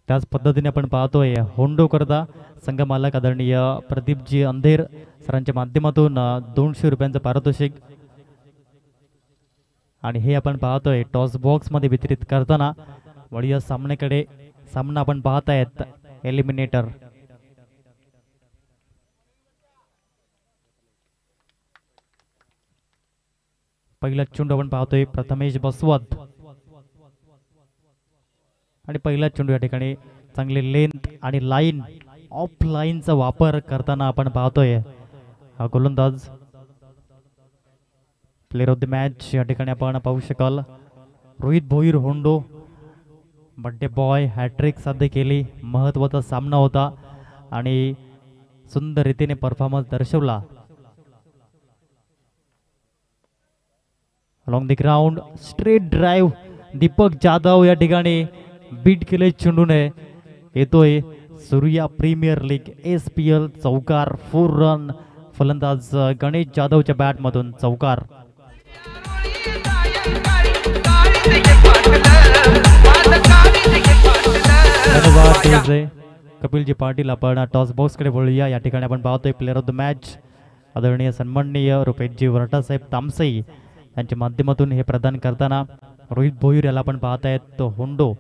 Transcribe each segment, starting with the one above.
त्याच पद्धतीने आपण पाहतोय होंडो करता संघ मालक आदरणीय प्रदीपजी अंधेर सरांच्या माध्यमातून 200 रुपयांचं पारितोषिक आणि हे आपण पाहतोय टॉस बॉक्स मध्ये वितरित करताना वळीय सामन्याकडे सामना आपण पाहत आहेत एलिमिनेटर पहिला चेंडू आपण पाहतोय प्रथमेश बसवत आणि पहिला चेंडू या ठिकाणी चांगली लेंथ आणि लाईन ऑफ लाईनचा वापर करताना आपण पाहतोय हा गोलंदाज प्लेयर ऑफ द मॅच या ठिकाणी आपण पाहू शकाल रोहित भोईर होंडो बड्डे बॉय हॅट्रिक साध्य केली महत्त्वाचा सामना होता आणि सुंदर रीतीने परफॉर्मन्स दर्शवला along the ground straight drive Deepak Jadhav या ठिकाणी बीट केले चेंडूने येतोय सूर्या प्रीमियर लीग SPL चौकार 4 रन फलंदाज गणेश जाधवच्या बॅट मधून चौकार कपिलजी पाटील आपण टॉस बॉक्स कडे वळूया या ठिकाणी आपण पाहतोय प्लेयर ऑफ द मॅच आदरणीय सन्माननीय रुपेशजी वरटासाहेब तामसई यांच्या माध्यमातून हे प्रदान करताना रोहित भोईर याला आपण पाहतायत तो होंडो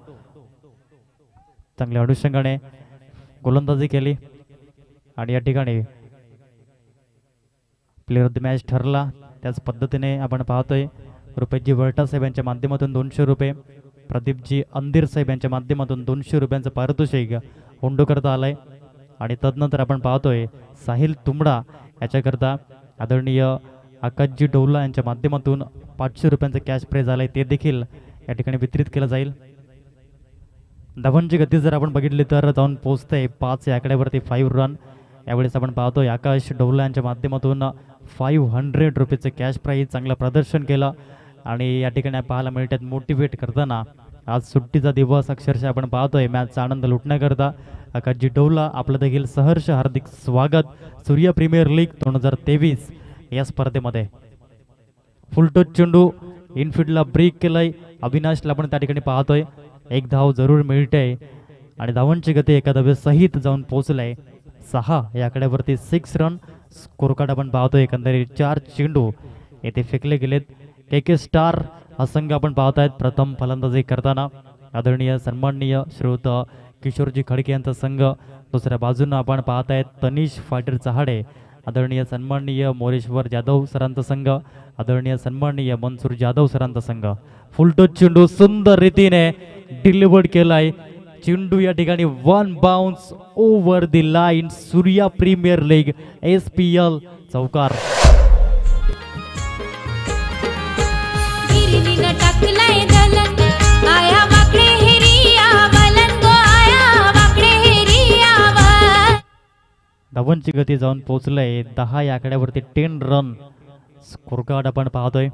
चांगल्या अनुषंगाने गोलंदाजी केली आणि या ठिकाणी प्लेयर ऑफ द मॅच ठरला त्याच पद्धतीने आपण पाहतोय रुपेशजी वरटा साहेब यांच्या माध्यमातून 200 रुपये प्रदीपजी अंधीर साहेब यांच्या माध्यमातून 200 रुपयांचं पारितोषिक होंडो करता आलंय आणि तदनंतर आपण पाहतोय साहिल तुंबडा याच्याकरता आदरणीय आकाशजी डोला यांच्या माध्यमातून 500 रुपयांचं कॅश प्राइज आलंय ते देखील या ठिकाणी वितरित केलं जाईल धावांची गती जर आपण बघितली तर जाऊन पोहोचते 5 या आकड्यावरती 5 रन यावेळेस आपण पाहतोय आकाश डोला यांच्या माध्यमातून 500 रुपयाचं कॅश प्राइज चांगलं प्रदर्शन केलं आणि या ठिकाणी पाहायला मिळतात मोटिवेट करताना आज सुट्टीचा दिवस अक्षरशः आपण पाहतोय मॅचचा आनंद लुटण्याकरता आकाशजी डोला आपलं देखील सहर्ष हार्दिक स्वागत सूर्या प्रीमियर लीग 2023 या स्पर्धेमध्ये फुलटोच चेंडू इनफिल्डला ब्रेक केलाय अविनाशला आपण त्या ठिकाणी पाहतोय एक धाव जरूर मिळते आणि धावांची गती एका धावेसहित जाऊन पोहोचलाय 6 या आकड्यावरती 6 रन स्कोर कार्ड आपण पाहतोय एकंदरीत 4 चेंडू येथे फेकले गेलेत KK स्टार हा संघ आपण पाहतायत प्रथम फलंदाजी करताना आदरणीय सन्माननीय श्रोत किशोरजी खडके यांचा संघ दुसऱ्या बाजूने आपण पाहतायत तनिष फायटर चहाडे आदरणीय सन्माननीय मोरेश्वर जाधव सरांचा संघ आदरणीय सन्माननीय मनसूर जाधव सरांचा संघ फुलटोच चेंडू सुंदर रीतीने डिलिव्हर्ड केलाय चेंडू या ठिकाणी 1 bounce over the line Surya premier league SPL चौकार धावांची गती जाऊन पोहोचलंय 10 या आकड्यावरती 10 रन स्कोर कार्ड आपण पाहतोय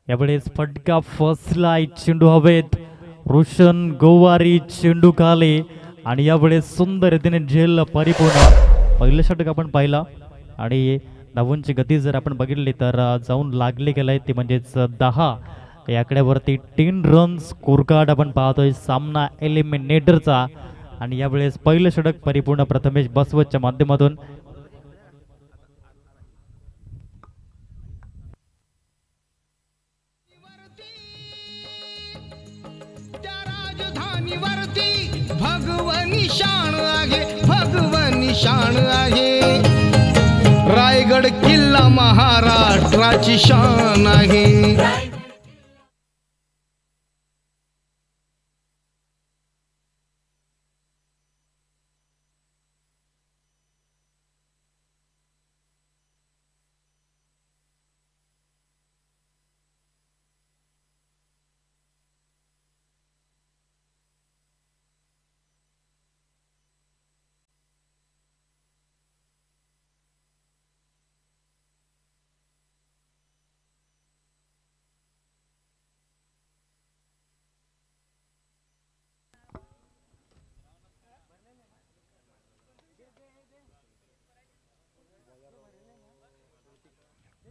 यावेळेस फटका फसलाय चेंडू हवेत रोशन गोवारी चेंडू खाली आणि यावेळेस सुंदर रीतीने झेल परिपूर्ण पहिलं षटक आपण पाहिला आणि धावांची गती जर आपण बघितली तर जाऊन लागले गेलाय ते म्हणजेच 10 या आकड्यावरती 10 रन स्कोर कार्ड आपण पाहतोय सामना एलिमिनेटरचा आणि यावेळेस पहिलं षटक परिपूर्ण प्रथमेश बसवतच्या माध्यमातून भगवानी शान आहे रायगड किल्ला महाराष्ट्राची शान आहे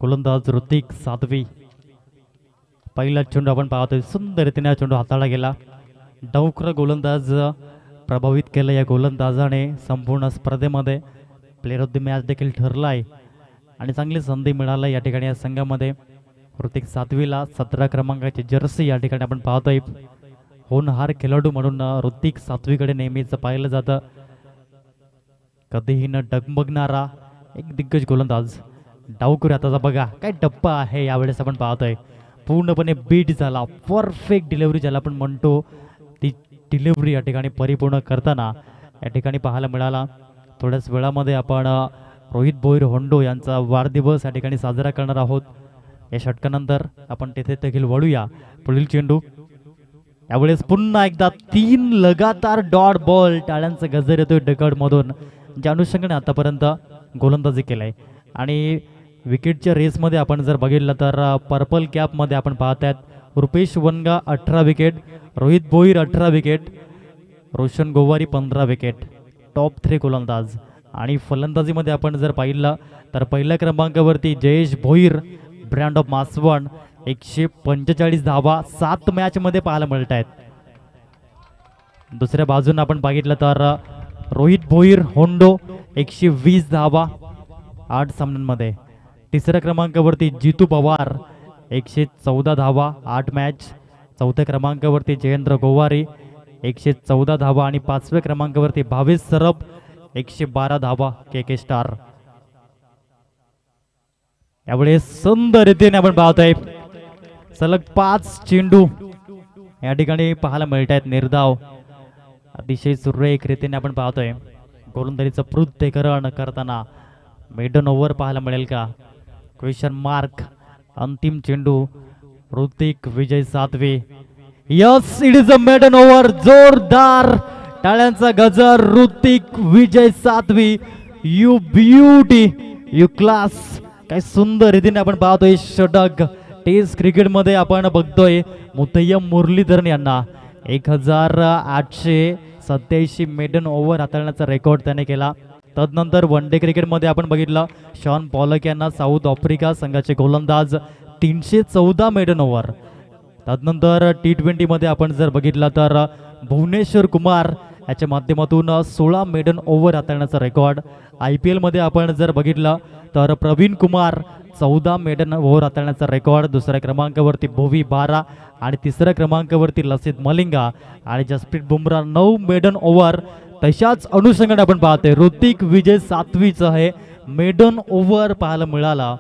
गोलंदाज ऋतिक सातवी पहिला चेंडू आपण पाहतोय, सुंदर रीतीने हा चेंडू हाताळला गेला. डौकर गोलंदाज प्रभावित केलं या गोलंदाजाने. संपूर्ण स्पर्धेमध्ये प्लेअर ऑफ द मॅच देखील ठरला आहे आणि चांगली संधी मिळाली या ठिकाणी या संघामध्ये. ऋतिक सातवीला 17 क्रमांकाची जर्सी या ठिकाणी आपण पाहतोय. होनहार खेळाडू म्हणून ऋतिक सातवीकडे नेहमीच पाहिलं जातं. कधीही न डगमगणारा एक दिग्गज गोलंदाज. डावकुरी हाताचा बघा काय टप्पा आहे यावेळेस आपण पाहतोय. पूर्णपणे बीट झाला, परफेक्ट डिलिव्हरी ज्याला आपण म्हणतो ती डिलिव्हरी या ठिकाणी परिपूर्ण करताना या ठिकाणी पाहायला मिळाला. थोड्याच वेळामध्ये आपण रोहित भोईर होंडो यांचा वाढदिवस या ठिकाणी साजरा करणार आहोत. या षटकानंतर आपण तेथे देखील वळूया. पुढील चेंडू यावेळेस पुन्हा एकदा 3 लगातार डॉट बॉल. टाळ्यांचा गजर येतोय डगडमधून, ज्या अनुषंगाने आतापर्यंत गोलंदाजी केलाय. आणि विकेटच्या रेसमध्ये आपण जर बघितलं तर पर्पल कॅपमध्ये आपण पाहतात Rupesh Vanga 18 wicket, Rohit Bhoir 18 wicket, Roshan Gowari 15 wicket. Top 3 गोलंदाज. आणि फलंदाजीमध्ये आपण जर पाहिलं तर पहिल्या क्रमांकावरती जयेश भोईर, ब्रँड ऑफ मासवण, 145 धावा 7 मॅचमध्ये पाहायला मिळत आहेत. दुसऱ्या बाजूने आपण बघितलं तर रोहित भोईर होंडो 120 धावा 8 सामन्यांमध्ये. तिसऱ्या क्रमांकावरती जितू पवार 114 धावा 8 मॅच. चौथ्या क्रमांकावरती जयेंद्र गोवारी 114 धावा आणि 5व्या क्रमांकावरती भावेश सरब 112 धावा के स्टार. यावेळेस सुंदर रीतीने आपण पाहतोय सलग 5 चेंडू या ठिकाणी पाहायला मिळत आहेत. निर्धाव अतिशय सुरेख रीतीने आपण पाहतोय. गोलंदाजीचं पृथ्वीकरण करताना मेडन ओव्हर पाहायला मिळेल का? Question mark. अंतिम चेंडू Hrithik Vijay Satve. Yes, it is a maiden over. जोरदार टाळ्यांचा गजर. ऋतिक विजय सातवी, यू ब्युटी, यू क्लास. काय सुंदर रीतीने आपण पाहतोय षटक. टेस्ट क्रिकेटमध्ये आपण बघतोय मुथय्यम मुरलीधरन यांना 1887 मेडन ओव्हर हाताळण्याचा रेकॉर्ड त्याने केला. तदनंतर वन डे क्रिकेटमध्ये आपण बघितलं शॉन पॉलक यांना साऊथ आफ्रिका संघाचे गोलंदाज 314 मेडन ओव्हर. तदनंतर T20 मध्ये आपण जर बघितलं तर भुवनेश्वर कुमार याच्या माध्यमातून 16 मेडन ओव्हर हाताळण्याचा रेकॉर्ड. IPL मध्ये आपण जर बघितलं तर प्रवीण कुमार 14 मेडन ओव्हर हाताळण्याचा रेकॉर्ड. दुसऱ्या क्रमांकावरती भुवी 12 आणि तिसऱ्या क्रमांकावरती लसित मलिंगा आणि जसप्रीत बुमराह 9 मेडन ओव्हर. तशाच अनुषंगाने आपण पाहतोय ऋतिक विजय सातवीचं हे मेडन ओव्हर पाहायला मिळाला.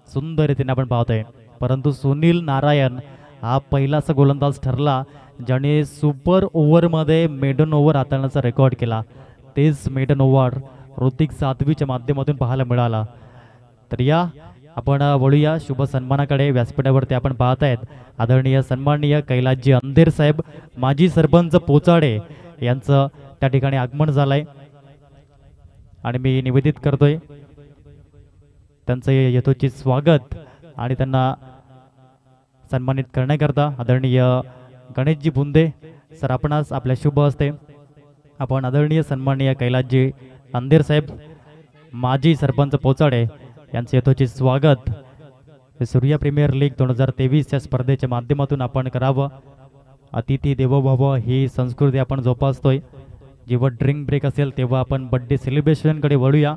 सुंदर रीतीने आपण पाहतोय. परंतु सुनील नारायण हा पहिला असा गोलंदाज ठरला ज्याने सुपर ओव्हरमध्ये मेडन ओव्हर हाताळण्याचा रेकॉर्ड केला. तेच मेडन ओव्हर ऋतिक सातवीच्या माध्यमातून पाहायला मिळाला. तर या आपण वळूया शुभ सन्मानाकडे. व्यासपीठावरती आपण पाहत आहेत आदरणीय सन्माननीय कैलासजी अंधेर साहेब, माजी सरपंच पोचाडे यांचं त्या ठिकाणी आगमन झालंय आणि मी निवेदित करतोय त्यांचं यथोचित स्वागत आणि त्यांना सन्मानित करण्याकरता आदरणीय गणेशजी बुंदे सर आपणास आपल्या शुभ हस्ते आपण आदरणीय सन्माननीय कैलासजी अंधेर साहेब, माजी सरपंच पोचाडे यांचे यथोचित स्वागत सूर्या प्रीमियर लीग 2023 या स्पर्धेच्या माध्यमातून आपण करावं. अतिथी देवो भव ही संस्कृती आपण जोपासतोय. जेव्हा ड्रिंक ब्रेक असेल तेव्हा आपण बर्थडे सेलिब्रेशनकडे वळूया.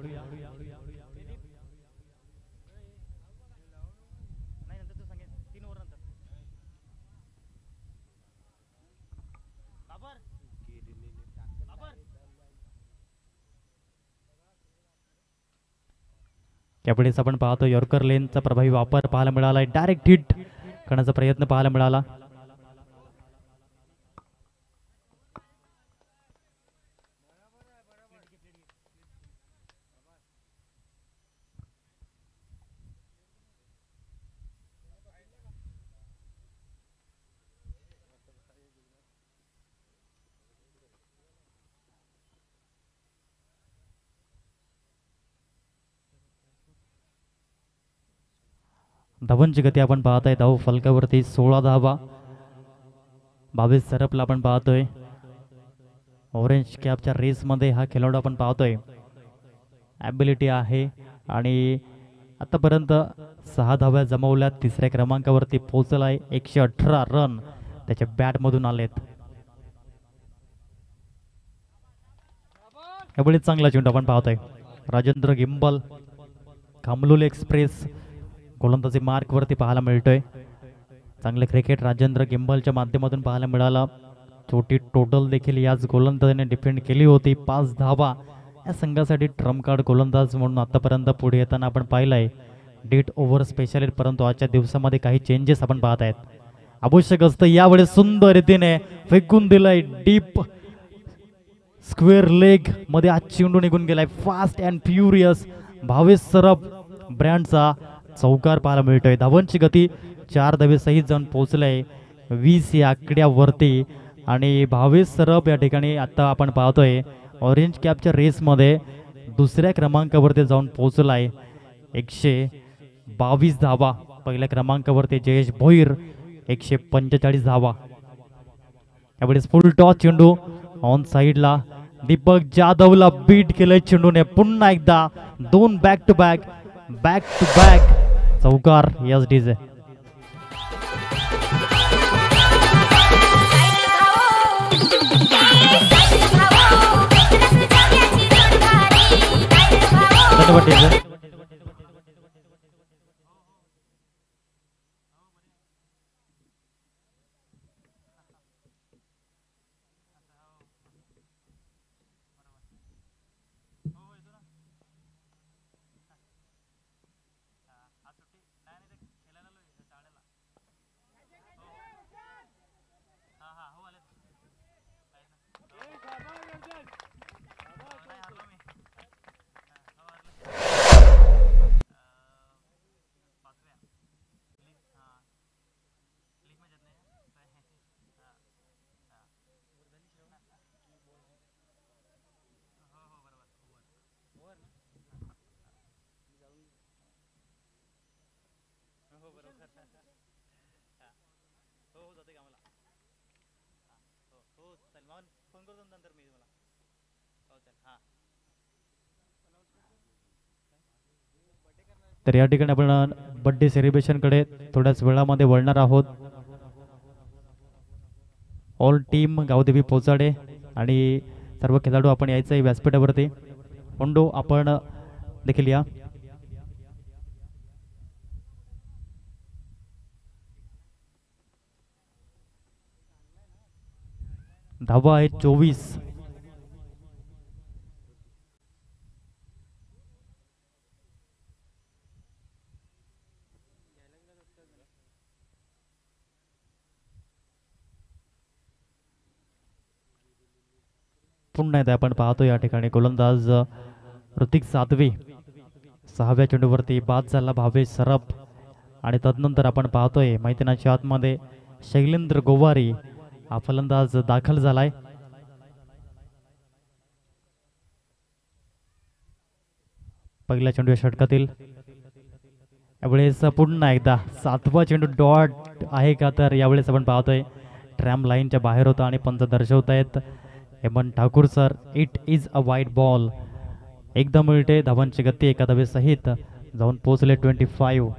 त्यावेळेस आपण पाहतो यॉर्कर लेनचा प्रभावी वापर पाहायला मिळाला. डायरेक्ट हिट करण्याचा प्रयत्न पाहायला मिळाला. धावांची गती आपण पाहताय. धाव फलकावरती 16 धावा. भावेश सरपला आपण पाहतोय. ऑरेंज कॅपच्या रेसमध्ये हा खेळाडू आपण पाहतोय ॲबिलिटी आहे आणि आतापर्यंत 6 धाव्या जमवल्या, तिसऱ्या क्रमांकावरती पोहोचलाय. 118 रन त्याच्या बॅटमधून आलेत. यावेळी चांगला चेंडू आपण पाहतोय. राजेंद्र गिंबल, खामलोली एक्सप्रेस गोलंदाजी मार्कवरती पाहायला मिळतोय. चांगले क्रिकेट राजेंद्र गिंबलच्या माध्यमातून पाहायला मिळाला. छोटी टोटल देखील याच गोलंदाजाने डिफेंड केली होती. 5 धावा या संघासाठी ट्रम्प कार्ड गोलंदाज म्हणून आतापर्यंत पुढे येताना आपण पाहिलंय. 1.5 ओव्हर स्पेशल, परंतु आजच्या दिवसामध्ये काही चेंजेस आपण पाहत आहेत. आवश्यक असतं यावेळेस सुंदर रीतीने फेकून दिलंय डीप स्क्वेअर लेग मध्ये. आज चेंडू निघून गेलाय. फास्ट अँड फ्युरियस भावेश सरब ब्रँडचा चौकार पाहायला मिळतोय. धावांची गती 4 धावे सहित जाऊन पोहोचलंय 20 या आकड्यावरती. आणि भावेश सरब या ठिकाणी आता आपण पाहतोय ऑरेंज कॅपच्या रेसमध्ये दुसऱ्या क्रमांकावरती जाऊन पोहोचलाय. 122 धावा. पहिल्या क्रमांकावरती जयेश भोईर 145 धावा. यावेळेस फुल टॉस चेंडू ऑन साइडला. दीपक जाधवला बीट केलंय चेंडूने. पुन्हा एकदा 2 बॅक टू बॅक चौकार. यस डीजे धन्यवाद डीजे. तर या ठिकाणी आपण बर्थडे सेलिब्रेशनकडे थोड्याच वेळामध्ये वळणार आहोत. ऑल टीम गावदेवी पोचाडे आणि सर्व खेळाडू आपण यायचं आहे व्यासपीठावरती. होंडो आपण देखील या. धावा आहे 24. पुन्हा एकदा आपण पाहतो या ठिकाणी गोलंदाज ऋतिक सातवी 6व्या चेंडूवरती बाद झाला भावेश सरप. आणि तदनंतर आपण पाहतोय मैदानाच्या आतमध्ये शैलेंद्र गोवारी हा फलंदाज दाखल झालाय. पहिल्या चेंडू षटकातील. यावेळेस पुन्हा एकदा 7वा चेंडू डॉट आहे का, तर यावेळेस आपण पाहतोय ट्रॅम लाईनच्या बाहेर होता आणि पंच दर्शवत आहेत Hemant Thakur sir. It is a wide ball. एकदम उलटे. धावांची गती 1 धावे सहित जाऊन पोहोचले 25.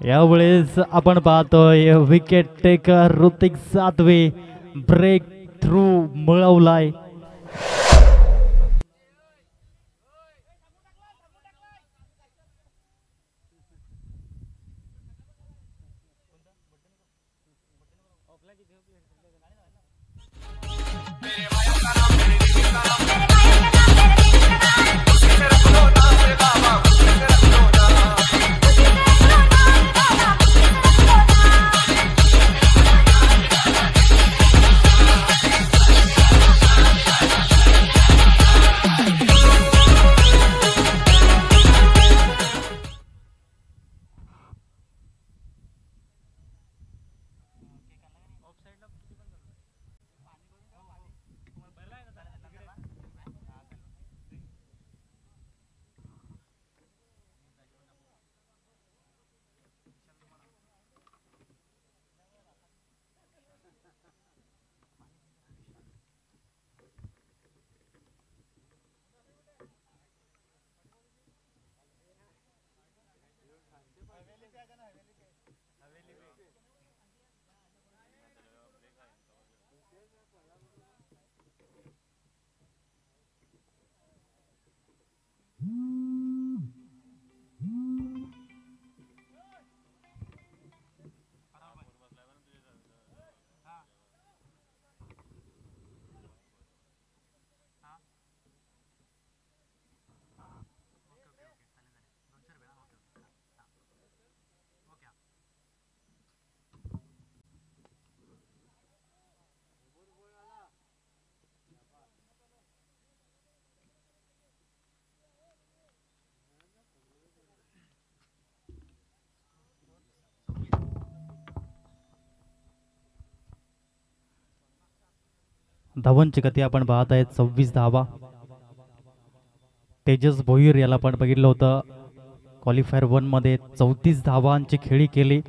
यावेळेस आपण पाहतोय विकेट टेकर ऋतिक सातवे ब्रेक थ्रू मिळवलाय. धावांची गती आपण पाहत आहेत 26 धावा. तेजस भोईर याला आपण बघितलं होतं क्वालिफायर 1 मध्ये 34 धावांची खेळी केली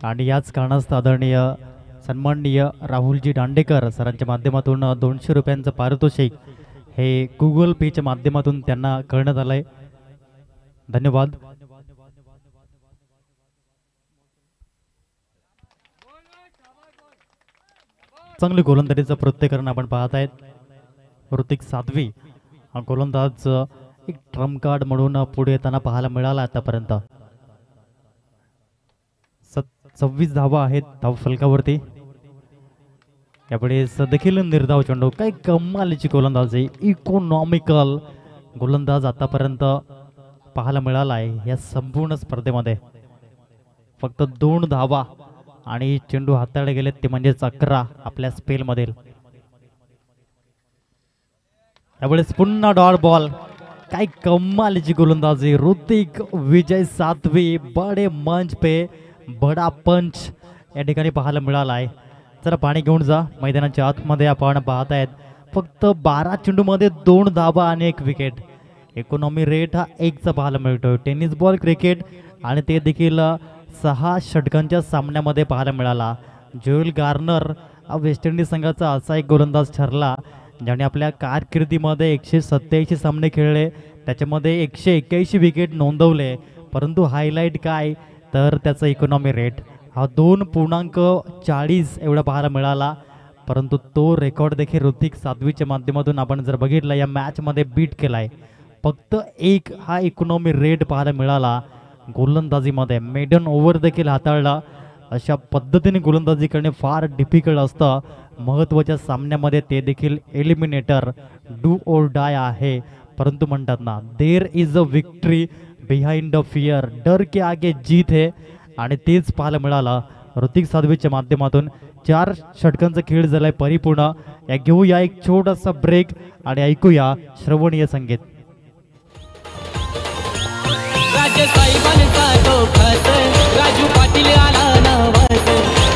आणि याच कारणास्तव आदरणीय सन्माननीय राहुलजी दांडेकर सरांच्या माध्यमातून 200 रुपयांचं पारितोषिक हे गुगल पेच्या माध्यमातून त्यांना करण्यात आलंय. धन्यवाद. चांगली गोलंदाजीचं प्रत्येकरण आपण पाहत आहेत. ऋतिक साध्वी हा गोलंदाज एक ट्रम्प कार्ड म्हणून पुढे येताना पाहायला मिळाला आतापर्यंत. 26 धावा आहेत धाव फलकावरती. यावेळेस देखील निर्धाव चेंडू. काय कमालीची गोलंदाजी, इकॉनॉमिकल गोलंदाज आतापर्यंत पाहायला मिळाला आहे या संपूर्ण स्पर्धेमध्ये. फक्त 2 धावा आणि चेंडू हाताळले गेले ते म्हणजेच 11 आपल्या स्पेलमधील. यावेळेस पुन्हा डॉट बॉल. काय कमालीची गोलंदाजी, ऋतिक विजय साध्वी. बडे मंच पे बडा पंच या ठिकाणी पाहायला मिळाला आहे. जरा पाणी घेऊन जा. मैदानाच्या आतमध्ये आपण पाहत आहेत फक्त 12 चेंडूमध्ये 2 धावा आणि 1 विकेट. इकॉनॉमी रेट हा 1चा पाहायला मिळतोय. टेनिस बॉल क्रिकेट आणि ते देखील 6 षटकांच्या सामन्यामध्ये पाहायला मिळाला. जोएल गार्नर हा वेस्ट इंडिज संघाचा असा एक गोलंदाज ठरला ज्याने आपल्या कारकिर्दीमध्ये 187 सामने खेळले, त्याच्यामध्ये 181 विकेट नोंदवले. परंतु हायलाईट काय तर त्याचा इकॉनॉमी रेट हा 2.40 एवढा पाहायला मिळाला. परंतु तो रेकॉर्ड देखील ऋतिक साध्वीच्या माध्यमातून आपण जर बघितला या मॅचमध्ये बीट केलाय. फक्त 1 हा इकॉनॉमी रेट पाहायला मिळाला. गोलंदाजीमध्ये मेडन ओव्हर देखील हाताळला. अशा पद्धतीने गोलंदाजी करणे फार डिफिकल्ट असतं. महत्त्वाच्या सामन्यामध्ये ते देखील एलिमिनेटर डू ओर डाय आहे. परंतु म्हणतात ना, there is a victory behind a fear, डर के आगे जीत है. आणि तेच पाहायला मिळालं ऋतिक साध्वीच्या माध्यमातून. 4 षटकांचा खेळ झालाय परिपूर्ण. या घेऊया एक छोटासा ब्रेक आणि ऐकूया श्रवणीय संगीत. राजेसाहेबांचा तो खास राजू पाटील आला नवस.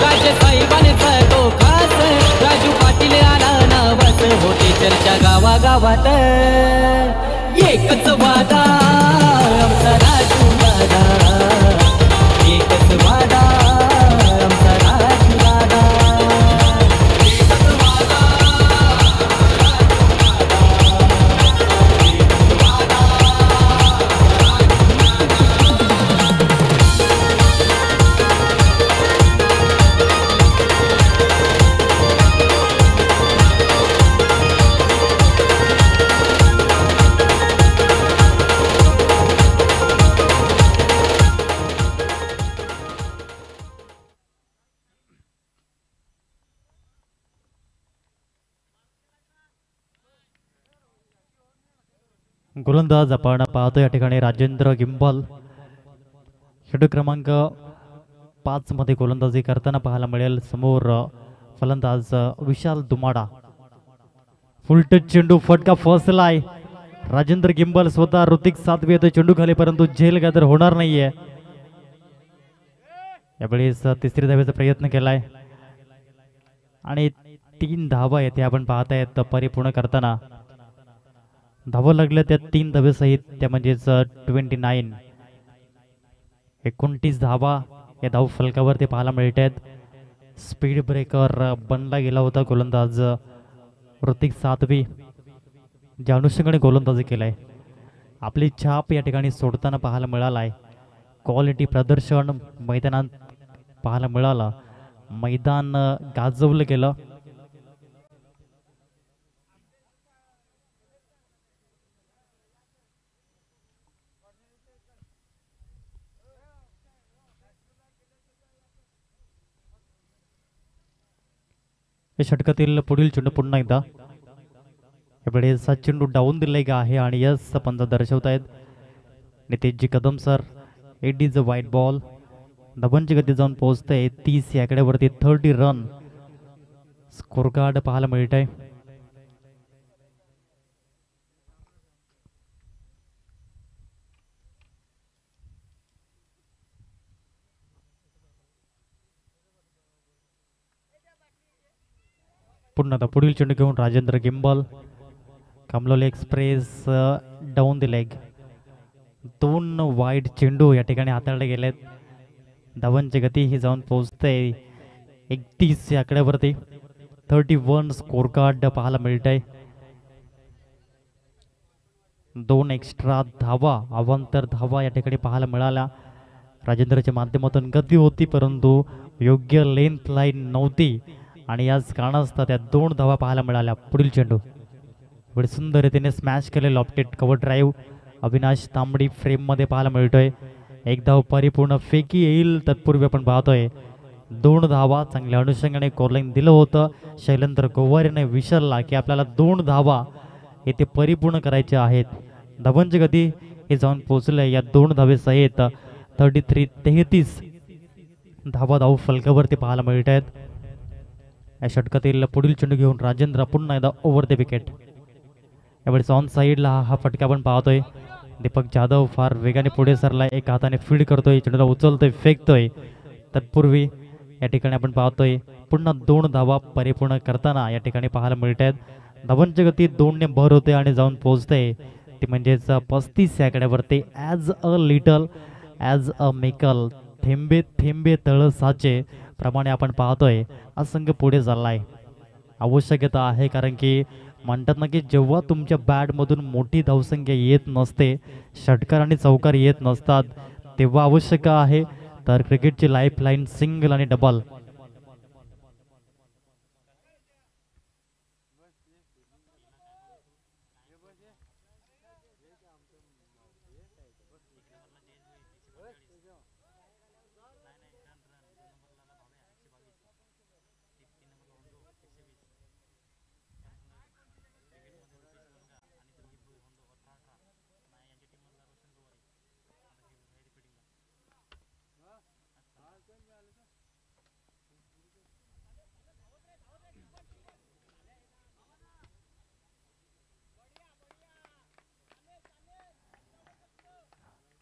राजेसाहेबांचा तो खास राजू पाटील आला नवस. होती चर्चा गावागावात एकच वादा आमचा राजू दादा. एकच वादा आमचा राजू दादा. एकच वादा गोलंदाज आपण पाहतो या ठिकाणी राजेंद्र गिंबल. षटक क्रमांक 5 मध्ये गोलंदाजी करताना पाहायला मिळेल. समोर फलंदाज विशाल दुमाडा. फुलटच चेंडू, फटका फसलाय. राजेंद्र गिंबल स्वतः ऋतिक साध्वी येतो चेंडू खाली, परंतु झेल गदर होणार नाहीये. यावेळेस 3री धावेचा प्रयत्न केलाय आणि 3 धावा येथे आपण पाहतायत परिपूर्ण करताना. धावा लागल्या त्या 3 धावेसहित, त्या म्हणजेच 29. 29 धावा या धाव फलकावर ते पाहायला मिळत आहेत. स्पीड ब्रेकर बनला गेला होता गोलंदाज ऋतिक साध्वी, ज्या अनुषंगाने गोलंदाजी केलाय. आपली छाप या ठिकाणी सोडताना पाहायला मिळाला आहे. क्वालिटी प्रदर्शन मैदानात पाहायला मिळालं. मैदान गाजवलं गेलं. या षटकातील पुढील चेंडू पुन्हा एकदा. यावेळेस चेंडू डाऊन दिले गा आहे आणि यस पंच दर्शवतायत Niteshji Kadam sir. It is a wide ball. धावांची गती जाऊन पोहोचते 30 या आकड्यावरती. 30 रन स्कोर कार्ड पाहायला मिळत आहे. पुन्हा आता पुढील चेंडू घेऊन राजेंद्र गिंबल. कामलोली express down the leg. 2 wide चेंडू या ठिकाणी हाताळले गेलेत. धावांची गती ही जाऊन पोहोचते 31 या आकड्यावरती. 31 स्कोर कार्ड पाहायला मिळत आहे. 2 एक्स्ट्रा धावा, अवांतर धावा या ठिकाणी पाहायला मिळाल्या. राजेंद्रच्या माध्यमातून गती होती परंतु योग्य लेंथ लाईन नव्हती आणि याच कारणास्तव त्या 2 धावा पाहायला मिळाल्या. पुढील चेंडू एवढे सुंदर रीतीने स्मॅश केले. लॉफ्टेड कव्हर ड्राईव्ह अविनाश तांबडी फ्रेममध्ये पाहायला मिळतोय. 1 धाव परिपूर्ण फेकी येईल तत्पूर्वी आपण पाहतोय 2 धावा. चांगल्या अनुषंगाने कॉर्लिंग दिलं होतं शैलेंद्र गोवारीने विचारला की आपल्याला 2 धावा येथे परिपूर्ण करायचे आहेत. धावांची गती हे जाऊन पोहोचले या 2 धावेसहित 33 धावा धाव फलकावरती पाहायला मिळत आहेत. या षटकातील पुढील चेंडू घेऊन राजेंद्र पुन्हा एकदा ओव्हर द विकेट. यावेळेस ऑन साईडला हा फटका आपण पाहतोय. दीपक जाधव फार वेगाने पुढे सरलाय. एका हाताने फील्ड करतोय, चेंडूला उचलतोय, फेकतोय. तत्पूर्वी या ठिकाणी आपण पाहतोय पुन्हा 2 धावा परिपूर्ण करताना या ठिकाणी पाहायला मिळत आहेत. धावांची गती 2 ने भर होते आणि जाऊन पोहोचते ती म्हणजेच 35 या आकड्यावरती. As a little as a mickle, थेंबे थेंबे तळ साचे प्रमाणे आपण पाहतोय हा संघ पुढे चाललाय. आवश्यकता आहे कारण की म्हणतात ना की जेव्हा तुमच्या बॅटमधून मोठी धावसंख्या येत नसते, षटकार आणि चौकार येत नसतात, तेव्हा आवश्यक आहे तर क्रिकेटची लाईफ लाईन सिंगल आणि डबल.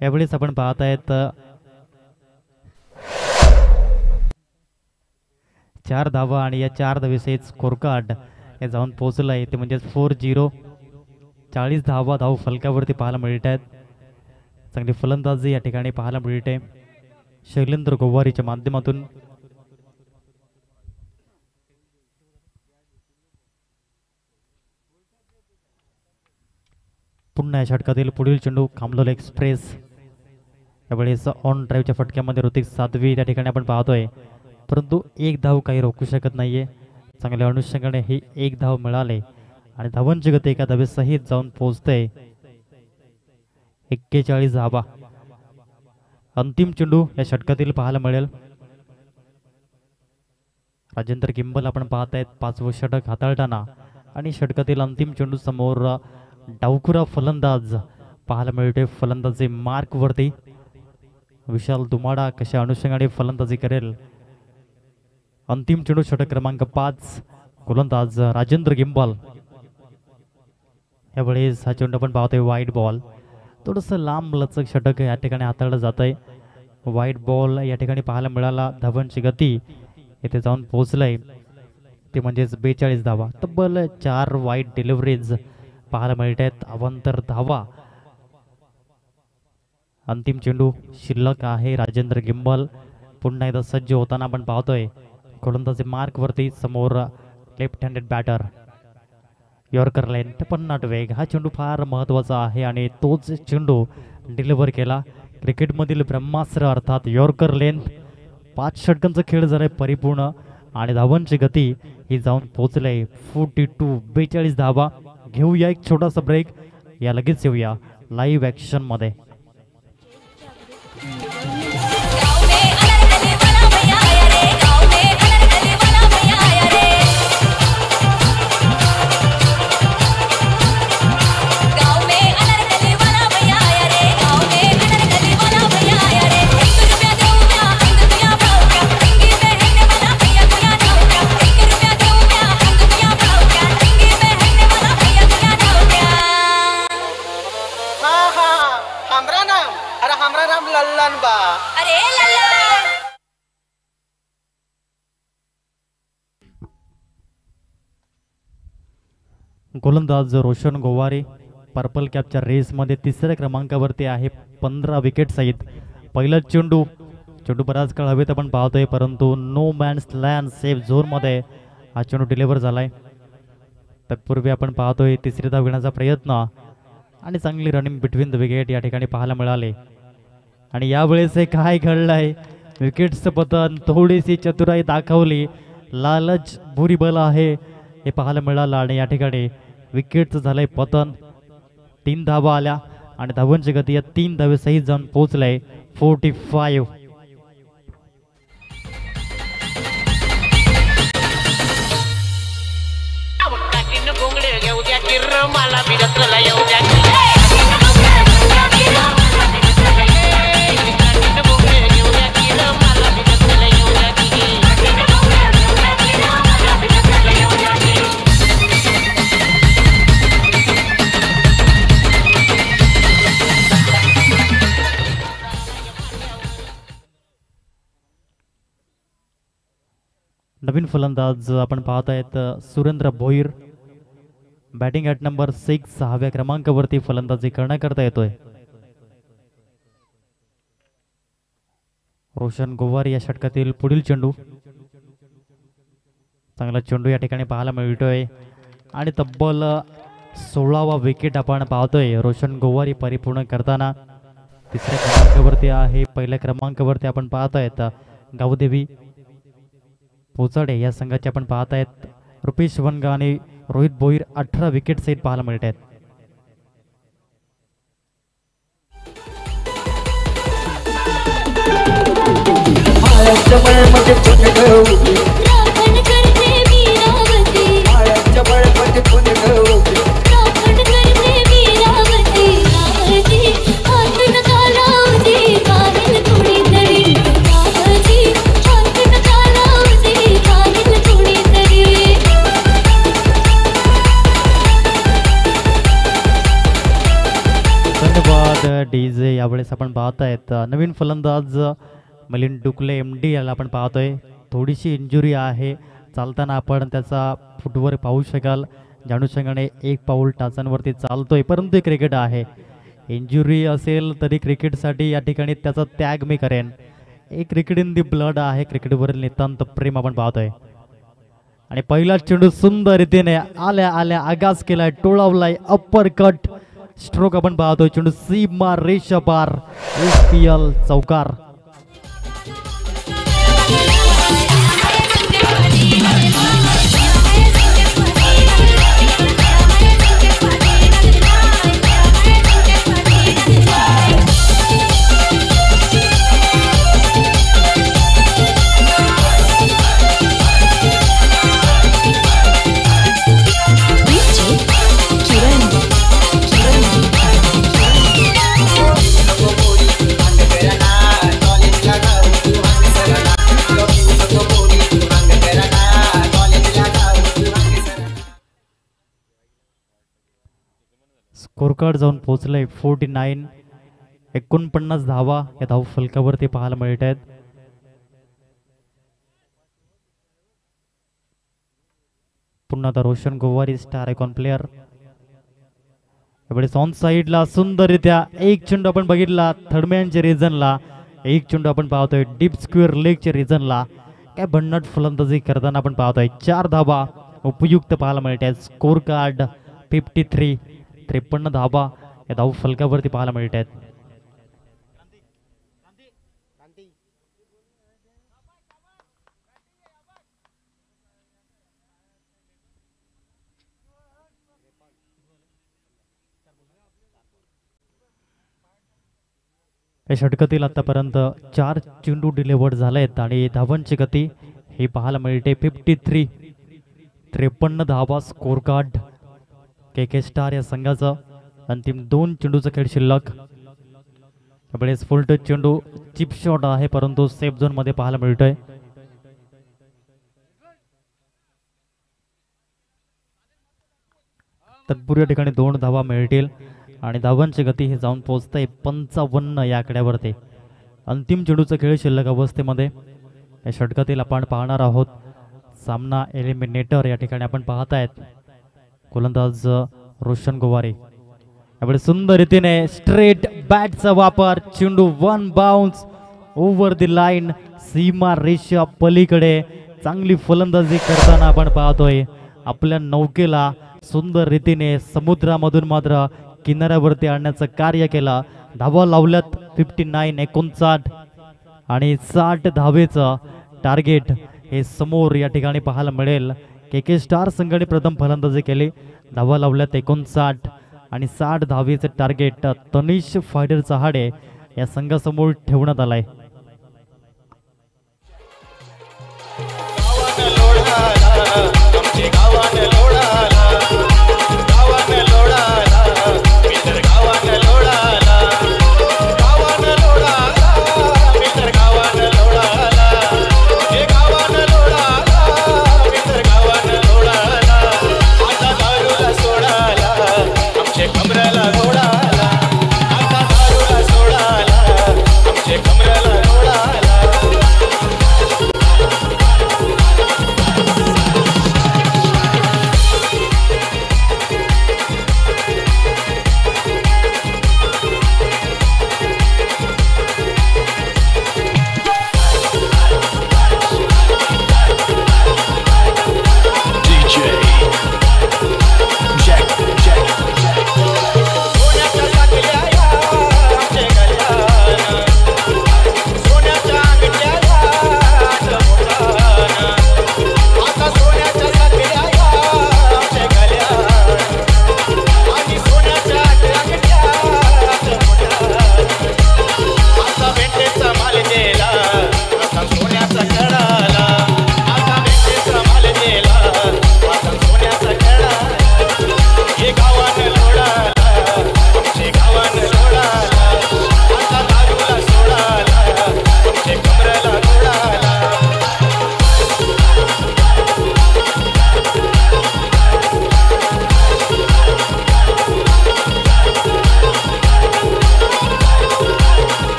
यावेळेस आपण पाहत आहेत 4 धावा आणि या 4 धावेसहित स्कोर कार्ड हे जाऊन पोहोचलं आहे ते म्हणजेच 4-0. 40 धावा धाव फलकावरती पाहायला मिळत आहेत. चांगली फलंदाजी या ठिकाणी पाहायला मिळते शैलेंद्र गोवारीच्या माध्यमातून. पुन्हा या षटकातील पुढील चेंडू कामलोली एक्सप्रेस. यावेळेस ऑन ड्राईव्हच्या फटक्यामध्ये ऋतिक सातवी त्या ठिकाणी आपण पाहतोय परंतु 1 धाव काही रोखू शकत नाहीये. चांगल्या अनुषंगाने ही 1 धाव मिळाले आणि धावांची गती एका धावेसहित जाऊन पोहोचते 41 धावा. अंतिम चेंडू या षटकातील पाहायला मिळेल. राजेंद्र गिंबल आपण पाहत आहेत 5वं षटक हाताळताना आणि षटकातील अंतिम चेंडू समोर डावखुरा फलंदाज पाहायला मिळतोय फलंदाजी मार्क वरती. विशाल दुमाडा कशा अनुषंगाने फलंदाजी करेल. अंतिम चेंडू षटक क्रमांक 5 गोलंदाज राजेंद्र गिंबल. यावेळेस हा चेंडू आपण पाहतोय वाईट बॉल. थोडंसं लांब लचक षटक या ठिकाणी हाताळलं जात आहे. वाईट बॉल या ठिकाणी पाहायला मिळाला. धावांची गती येथे जाऊन पोहोचलंय ते म्हणजेच 42 धावा. तब्बल 4 वाईट डिलिव्हरीज पाहायला मिळत आहेत. अवांतर धावा. अंतिम चेंडू शिल्लक आहे. राजेंद्र गिंबल पुन्हा एकदा सज्ज होताना आपण पाहतोय गोलंदाजी मार्क वरती. समोर left handed batter yorker line 59 वेग. हा चेंडू फार महत्त्वाचा आहे आणि तोच चेंडू डिलिव्हर केला. क्रिकेटमधील ब्रह्मास्त्र अर्थात यॉर्कर लेंथ. 5 षटकांचा खेळ झालाय परिपूर्ण आणि धावांची गती ही जाऊन पोहोचले 42 धावा. घेऊया एक छोटासा ब्रेक. या लगेच येऊया लाईव्ह ॲक्शन मध्ये. गोलंदाज रोशन गोवारी पर्पल कॅपच्या रेसमध्ये तिसऱ्या क्रमांकावरती आहे 15 विकेट सहित. पहिला चेंडू बराच काळ हवेत आपण पाहतोय, परंतु नो मॅन्स लँड सेफ झोनमध्ये हा चेंडू डिलिव्हर झालाय. तत्पूर्वी आपण पाहतोय तिसरी धाव घेण्याचा प्रयत्न आणि चांगली रनिंग बिटवीन द विकेट या ठिकाणी पाहायला मिळाले. आणि यावेळेस हे काय घडलंय, विकेटचं पतन, थोडीशी चतुराई दाखवली, लालच बुरी बल आहे हे पाहायला मिळालं आणि या ठिकाणी विकेटचं झालंय पतन. 3 धावा आल्या आणि धावांची गती या 3 धावे सहित जाऊन पोहोचलाय 45. मला बिरतला येऊ द्या. नवीन फलंदाज आपण पाहत आहेत Surendra Bhoir. Batting at number 6 6व्या क्रमांकावरती फलंदाजी करण्याकरता येतोय. रोशन गोवारी या षटकातील पुढील चेंडू, चांगला चेंडू या ठिकाणी पाहायला मिळतोय आणि तब्बल 16वा विकेट आपण पाहतोय रोशन गोवारी परिपूर्ण करताना. तिसऱ्या क्रमांकावरती आहे, पहिल्या क्रमांकावरती आपण पाहत आहेत गावदेवी पोचाडे या संघाचे आपण पाहत आहेत रुपेश वनगा आणि रोहित भोईर 18 विकेट सहित पाहायला मिळत आहेत. डीजे यावेळेस आपण पाहत आहेत नवीन फलंदाज मिलिंद डुकले MD याला आपण पाहतोय. थोडीशी इंजुरी आहे, चालताना आपण त्याचा फुटवर पाहू शकाल. जाणूशंगाने 1 पाऊल टाचांवरती चालतोय, परंतु क्रिकेट आहे, इंजुरी असेल तरी क्रिकेटसाठी या ठिकाणी त्याचा त्याग मी करेन. एक क्रिकेट इन दी ब्लड आहे, क्रिकेटवरील नितांत प्रेम आपण पाहतोय. आणि पहिला चेंडू सुंदर रीतीने आल्या आल्या आगास केलाय, टोळावलाय, अप्पर कट स्ट्रोक आपण पाहतोय. चेंडू सीमा रेषा पार, SPL चौकार. स्कोर कार्ड जाऊन पोहोचलंय 49. 49 धावा या धाव फलकावरती पाहायला मिळत आहेत. पुन्हा आता Roshan Gowari star icon player. यावेळेस ऑन साईडला सुंदररित्या एक चेंडू आपण बघितला थर्डमॅनच्या रिजनला, एक चेंडू आपण पाहतोय डीप स्क्वेअर लेगच्या रिजनला. काय भन्नाट फलंदाजी करताना आपण पाहतोय 4 धावा उपयुक्त पाहायला मिळत आहेत. Score card 53. 53 धावा या धाव फलकावरती पाहायला मिळत आहेत. या षटकातील आतापर्यंत 4 चेंडू डिलिव्हर झाले आहेत आणि धावांची गती ही पाहायला मिळते 53. 53 धावा स्कोर कार्ड. KK स्टार या संघाचा अंतिम 2 चेंडूचा खेळ शिल्लक. त्यावेळेस फुल टच चेंडू चिप शॉट आहे, परंतु सेफ झोन मध्ये पाहायला मिळतोय. तत्पूर्वी ठिकाणी 2 धावा मिळतील आणि धावांची गती ही जाऊन पोहोचते 55 या आकड्यावरती. अंतिम चेंडूचा खेळ शिल्लक अवस्थेमध्ये या षटकातील आपण पाहणार आहोत सामना एलिमिनेटर. या ठिकाणी आपण पाहत आहेत गोलंदाज रोशन गोवारे यावेळी सुंदर रीतीने स्ट्रेट बॅटचा वापर, चेंडू one bounce over the line, सीमा रेषा पलीकडे चांगली फलंदाजी करताना आपण पाहतोय. आपल्या नौकेला सुंदर रीतीने समुद्रामधून मात्र किनाऱ्यावरती आणण्याचं कार्य केलं. धावा लावल्यात 59 59 आणि 60 धावेचं टार्गेट हे समोर या ठिकाणी पाहायला मिळेल. के स्टार संघाने प्रथम फलंदाजी केली. धावा लावल्यात 59 आणि 60 धावेचे टार्गेट तनिष फायडर चहाडे या संघासमोर ठेवण्यात आलाय. कमरेला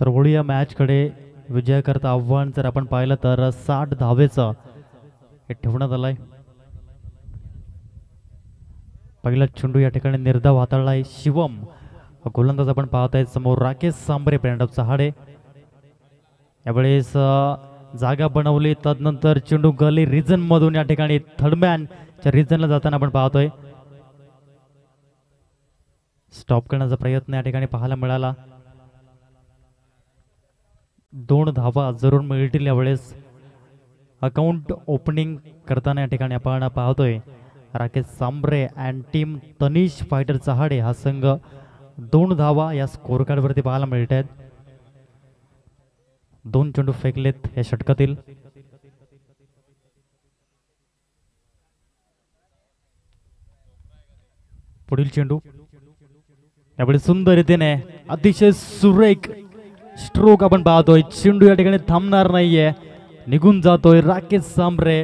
तर वळू या मॅचकडे. विजयाकरता आव्हान जर आपण पाहिलं तर 60 धावेचं हे ठेवण्यात आलंय. पहिला चेंडू या ठिकाणी निर्धाव हाताळलाय शिवम. गोलंदाज आपण पाहत आहे समोर राकेश सांबरे ब्रँड ऑफ चहाडे. यावेळेस जागा बनवली, तदनंतर चेंडू गली रिजन मधून या ठिकाणी थर्डमॅनच्या रिजनला जाताना आपण पाहतोय. स्टॉप करण्याचा प्रयत्न या ठिकाणी पाहायला मिळाला. 2 धावा जरूर मिळतील यावेळेस. अकाउंट ओपनिंग करताना या ठिकाणी आपण पाहतोय Rakesh Sambare and team Tanish fighter Chahade हा संघ 2 धावा या स्कोर कार्ड वरती पाहायला मिळत आहेत. 2 चेंडू फेकलेत या षटकातील. पुढील चेंडू यावेळी सुंदर रीतीने अतिशय सुरेख स्ट्रोक आपण पाहतोय. चेंडू या ठिकाणी थांबणार नाहीये, निघून जातोय. राकेश सांबरे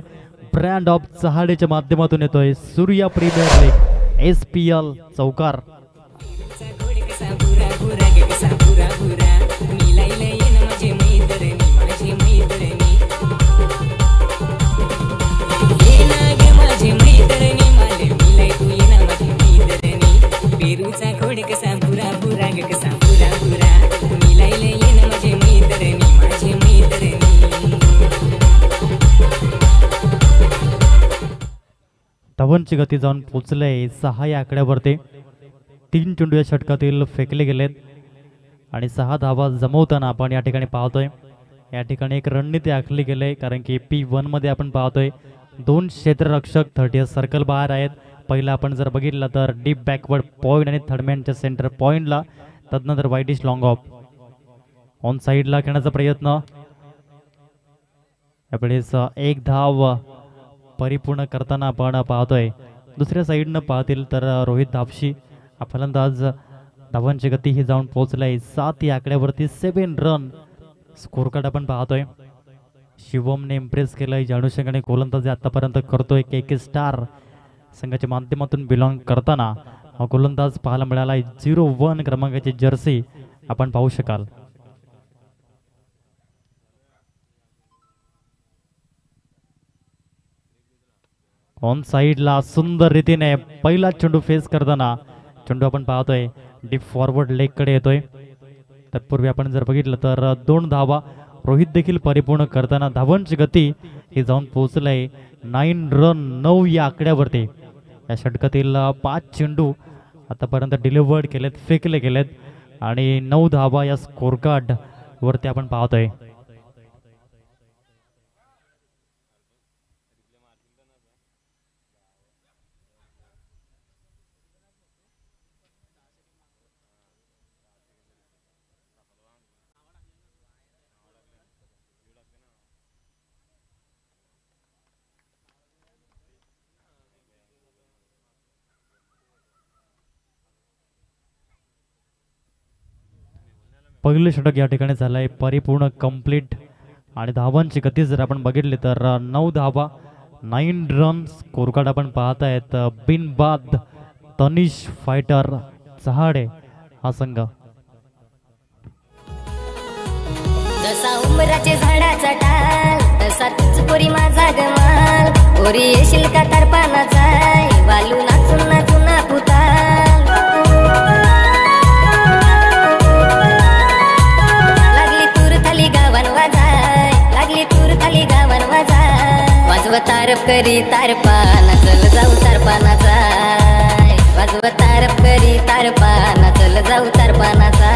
ब्रँड ऑफ चहाडेच्या माध्यमातून येतोय. सूर्या प्रीमियर लीग SPL चौकार. धावांची गती जाऊन पोचले 6 या आकड्यावरती. 3 चेंडू या षटकातील फेकले गेलेत आणि 6 धावा जमवताना आपण या ठिकाणी पाहतोय. या ठिकाणी एक रणनीती आखली गेली, कारण की P1 मध्ये आपण पाहतोय 2 क्षेत्ररक्षक 30 सर्कल बाहेर आहेत. पहिला आपण जर बघितलं तर डीप बॅकवर्ड पॉईंट आणि थर्डमॅनच्या सेंटर पॉईंटला, तदनंतर वाईडिश लॉंग ऑफ. ऑन साईडला खेळण्याचा प्रयत्न. यावेळेस 1 धाव परिपूर्ण करताना आपण पाहतोय. दुसऱ्या साईडनं पाहतील तर रोहित धापशी फलंदाज. धावांची गती ही जाऊन पोहोचलाय 7 या आकड्यावरती. 7 रन स्कोर कार्ड आपण पाहतोय. शिवमने इम्प्रेस केलंय. ज्या अनुषंगाने गोलंदाजी आतापर्यंत करतोय KK स्टार संघाच्या माध्यमातून बिलॉंग करताना हा गोलंदाज पाहायला मिळाला. 01 क्रमांकाची जर्सी आपण पाहू शकाल. ऑन साईडला सुंदर रीतीने पहिला चेंडू फेस करताना चेंडू आपण पाहतोय डीप फॉरवर्ड लेग कडे येतोय. तत्पूर्वी आपण जर बघितलं तर 2 धावा रोहित देखील परिपूर्ण करताना धावांची गती ही जाऊन पोहोचलंय 9 रन 9 या आकड्यावरती. या षटकातील 5 चेंडू आतापर्यंत डिलिव्हर्ड केलेत, फेकले गेलेत आणि 9 धावा या स्कोर कार्ड वरती आपण पाहतोय. पहिले षटक या ठिकाणी झालंय परिपूर्ण कंप्लीट आणि धावांची गती जर आपण बघितली तर 9 धावा 9 रन स्कोर कार्ड आपण पाहतायत. बिनबाद तनिष फायटर चहाडे हा संघ. जसा उंबराचे झाडाचा टाल तसा तुझ पोरी माझा गमाल. पोरी येशील का तर पानाचा वालू नाचून नाचून पुताल. वाजव तारप करी तारपा नाचल जाऊ तारपानाचा. वाजव तारप करी तारपा नाचल जाऊ तारपानाचा.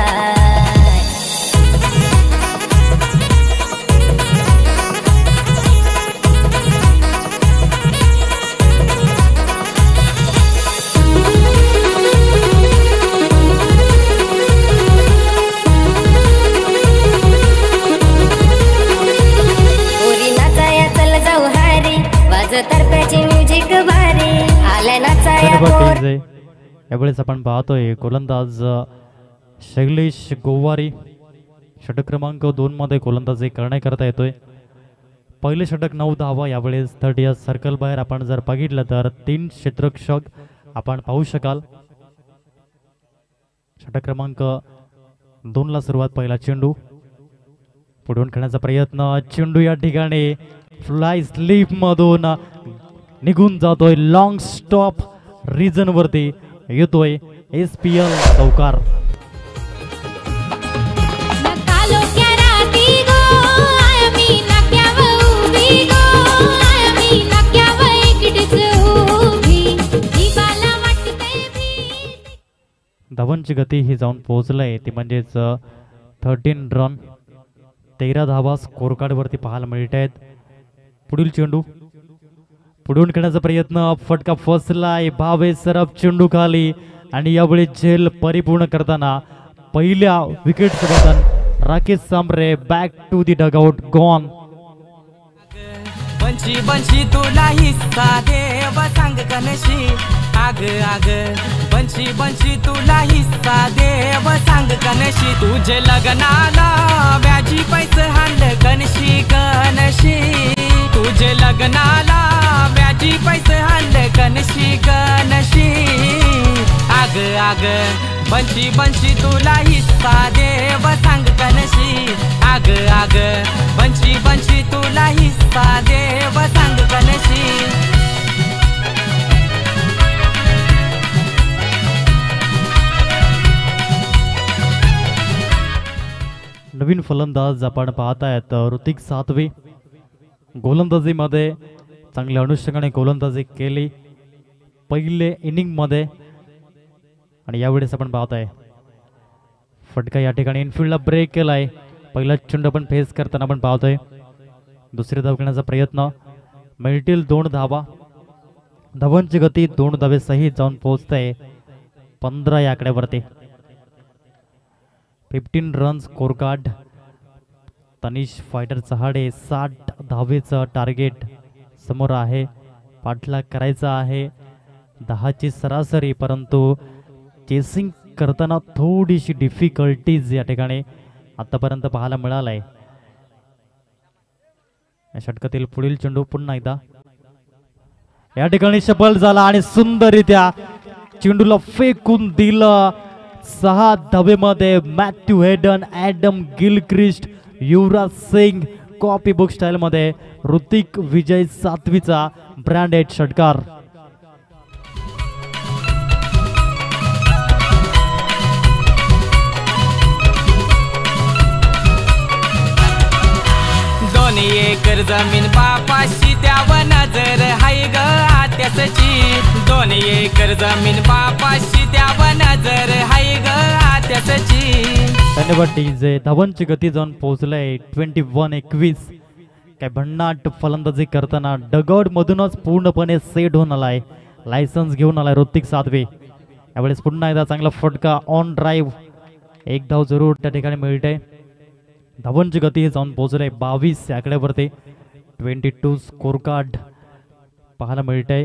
यावेळेस आपण पाहतोय गोलंदाज शैलेश गोवारी षटक क्रमांक 2 मध्ये गोलंदाजी करण्याकरता येतोय. पहिले षटक 9 धावा. यावेळेस 30 सर्कल बाहेर आपण जर बघितलं तर 3 क्षेत्ररक्षक आपण पाहू शकाल. षटक क्रमांक 2 ला सुरुवात. पहिला चेंडू पुढून खेळण्याचा प्रयत्न, चेंडू या ठिकाणी फ्लाय स्लीप मधून निघून जातोय, लॉंग स्टॉप रिजन वरती येतोय SPL चौकार. धावांची गती ही जाऊन पोहोचलंय ती म्हणजेच 13 रन, 13 धावा स्कोर कार्ड वरती पाहायला मिळत आहेत. पुढील चेंडू, पुढून खेळण्याचा प्रयत्न, फटका फसलाय, भावे सरफ चेंडू खाली आणि यावेळी झेल परिपूर्ण करताना पहिल्या विकेट सोबत Rakesh Sambare back to the dugout gone. Banshi Banshi तुला हिस्सा देव सांग कनशी, आग आग बंशी बंशी तुला हिस्सा देव सांग कनशी, तुझे लग्नाला व्याजी पैसे हांड कनशी कनशी, तुझे लग्नाला व्याजी पैसे हांड कनशी कनशी, आग आग बंशी बंशी तुला हिस्सा देव सांग कनशी, आग आग बंशी बंशी तुला हिस्सा देव सांग कनशी. नवीन फलंदाज आपण पाहतायत ऋतिक सातवे. गोलंदाजीमध्ये चांगल्या अनुषंगाने गोलंदाजी केली पहिले इनिंग मध्ये आणि यावेळेस आपण पाहताय फटका या ठिकाणी इनफिल्डला ब्रेक केलाय. पहिला चेंडू आपण फेस करताना आपण पाहतोय. दुसरी धाव घेण्याचा प्रयत्न, मिळतील 2 धावा. धावांची गती 2 धावे सहित जाऊन पोहोचते 15 या आकड्यावरती. 15 run scorecard. Tanish fighter Chahade 60 धावेचं टार्गेट समोर आहे, पाठलाग करायचा आहे 10ची सरासरी, परंतु चेसिंग करताना थोडीशी डिफिकल्टीज या ठिकाणी आतापर्यंत पाहायला मिळालाय. या षटकातील पुढील चेंडू पुन्हा एकदा या ठिकाणी सफल झाला आणि सुंदररित्या चेंडूला फेकून दिलं. 6 धावेमध्ये Matthew Hayden, Adam Gilchrist, Yuvraj Singh copy book style मध्ये ऋतिक विजय सातवीचा ब्रँडेड षटकार. दोन्ही एकर जमीन बापाशी त्यावर नजर हाय ग आत्यासची, दोन्ही एकर जमीन बापाशी त्यावर नजर हाय ग आत्यासची. धन्यवाद डीजे. धावांची गती जाऊन पोहोचलंय 21-21. काय भन्नाट फलंदाजी करताना डगआउट मधूनच पूर्णपणे सेट होऊन आलाय, लायसन्स घेऊन आलाय ऋतिक सातवे. यावेळेस पुन्हा एकदा चांगला फटका ऑन ड्राईव्ह, 1 धाव जरूर त्या ठिकाणी मिळते. धावांची गती जाऊन पोहोचले 22 या आकड्यावरती. 22 स्कोर कार्ड पाहायला मिळते.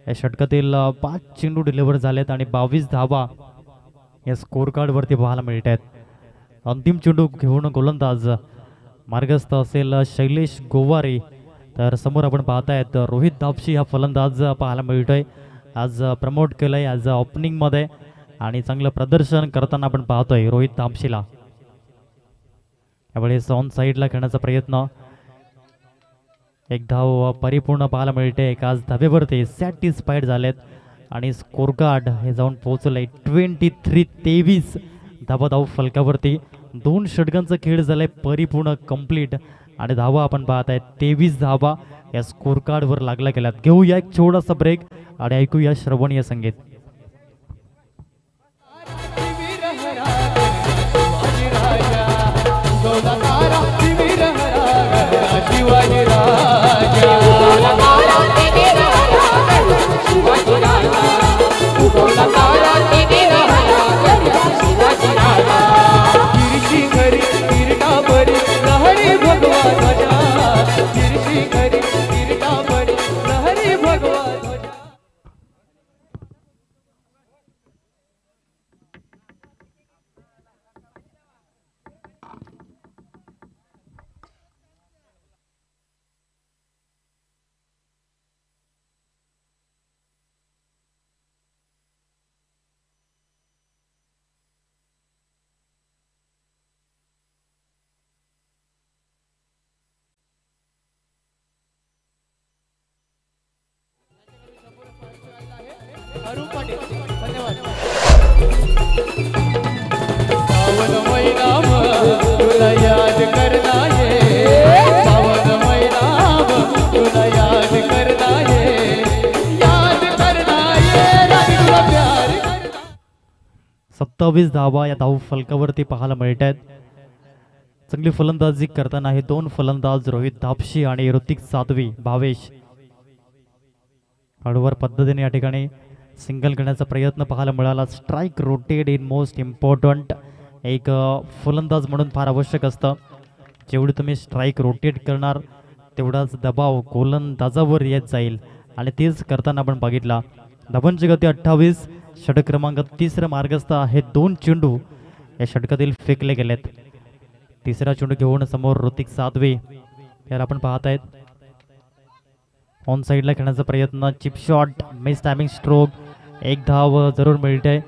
या षटकातील 5 चेंडू डिलिव्हर झालेत आणि 22 धावा या स्कोर कार्ड वरती पाहायला मिळत आहेत. अंतिम चेंडू घेऊन गोलंदाज मार्गस्थ असेल शैलेश गोवारे, तर समोर आपण पाहतायत रोहित दापशी हा फलंदाज पाहायला मिळतोय. आज प्रमोट केलंय आज ओपनिंग मध्ये आणि चांगलं प्रदर्शन करताना आपण पाहतोय रोहित दापशीला. यावेळेस ऑन साईडला खेळण्याचा प्रयत्न, 1 धाव परिपूर्ण पाहायला मिळते. आज धावेवरती सॅटिस्फाईड झालेत आणि स्कोर कार्ड हे जाऊन पोहोचलंय 23-23 धाव फलकावरती. 2 षटकांचा खेळ झालाय परिपूर्ण कंप्लीट आणि धावा आपण पाहताय 23 धावा या स्कोर कार्डवर लागल्या गेल्यात. घेऊया एक छोटासा ब्रेक आणि ऐकूया श्रवणीय संगीत. 28 धावा या धाव फलकावरती पाहायला मिळत आहेत. चांगली फलंदाजी करताना हे दोन फलंदाज रोहित धापशी आणि ऋतिक सातवी भावेश हळूवार पद्धतीने या ठिकाणी सिंगल करण्याचा प्रयत्न पाहायला मिळाला. Strike rotated in most important. एक फलंदाज म्हणून फार आवश्यक असतं. जेवढी तुम्ही स्ट्राईक रोटेट करणार तेवढाच दबाव गोलंदाजावर येत जाईल आणि तेच करताना आपण बघितला. धावांची गती 28. षटक क्रमांक 3 मार्गस्थ आहे. 2 चेंडू या षटकातील फेकले गेलेत. तिसरा चेंडू घेऊन समोर ऋतिक सातवे याला आपण पाहत आहेत. ऑन साईडला खेळण्याचा प्रयत्न. Chip shot miss timing stroke. 1 धाव जरूर मिळते.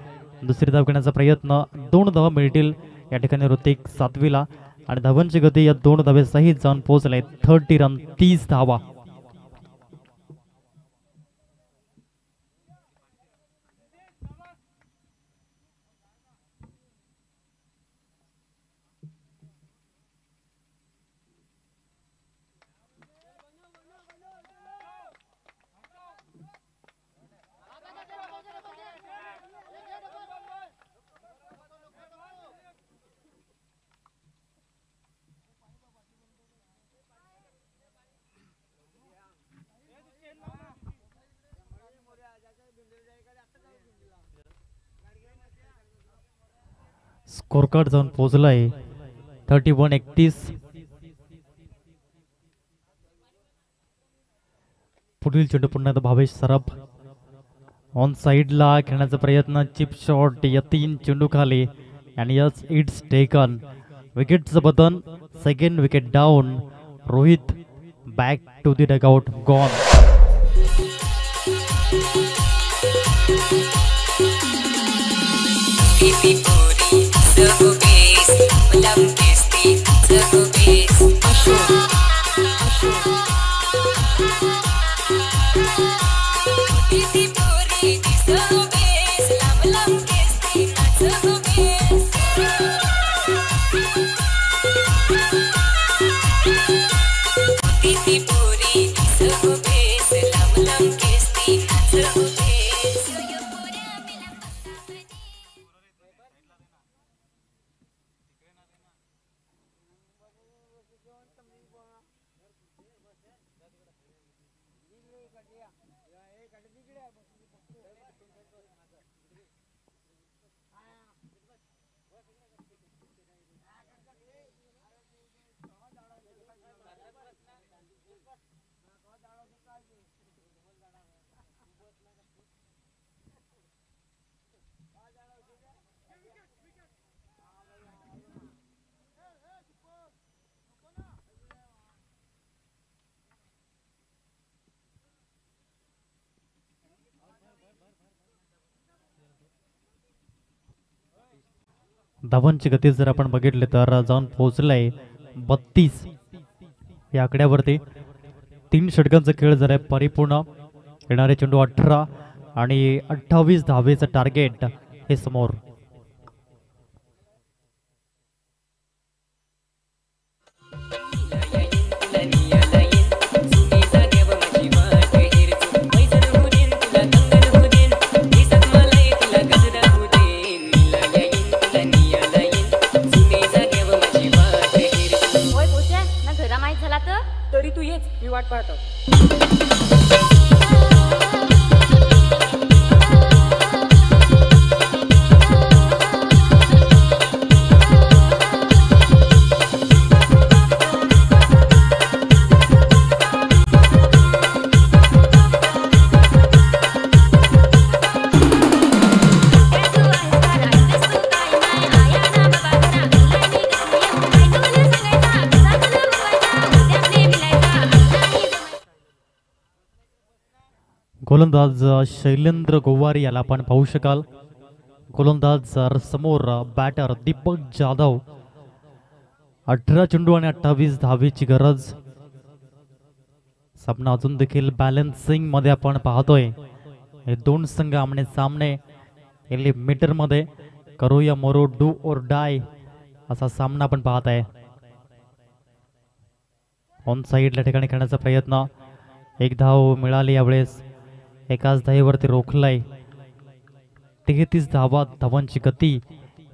दुसरी धाव घेण्याचा प्रयत्न. 2 धावा मिळतील या ठिकाणी ऋतिक सातवीला आणि धावांची गती या 2 धावेसहित जाऊन पोहोचले 30 रन 30 धावा. स्कोर कार्ड जाऊन पोहोचलाय 31-31. पुढील चेंडू पुन्हा एकदा भावेश सराफ ऑन साईडला खेळण्याचा प्रयत्न. चिप शॉट या 3 चेंडू खाली आणि यस इट्स टेकन. विकेटचं बटन. Second wicket down. Rohit back to the dugout gone. धावांची गती जर आपण बघितले तर जाऊन पोहोचलाय 32 या आकड्यावरती. 3 षटकांचा खेळ झालाय परिपूर्ण. येणारे चेंडू 18 आणि 28 धावेचं टार्गेट हे समोर. तरी तू येच, मी वाट पाहतो. गोलंदाज शैलेंद्र गोवारी याला आपण पाहू शकाल. गोलंदाज समोर बॅटर दीपक जाधव. 18 चेंडू आणि 28 धावेची गरज. सामना अजून देखील बॅलन्सिंग मध्ये आपण पाहतोय. हे 2 संघ आमने सामने मीटर मध्ये करूया मोरो डू और डाय असा सामना आपण पाहत आहे. ऑन साईडला ठिकाणी खेळण्याचा प्रयत्न. 1 धाव मिळाली यावेळेस. एकाच धावेवरती रोखलाय. 33 धावा. धावांची गती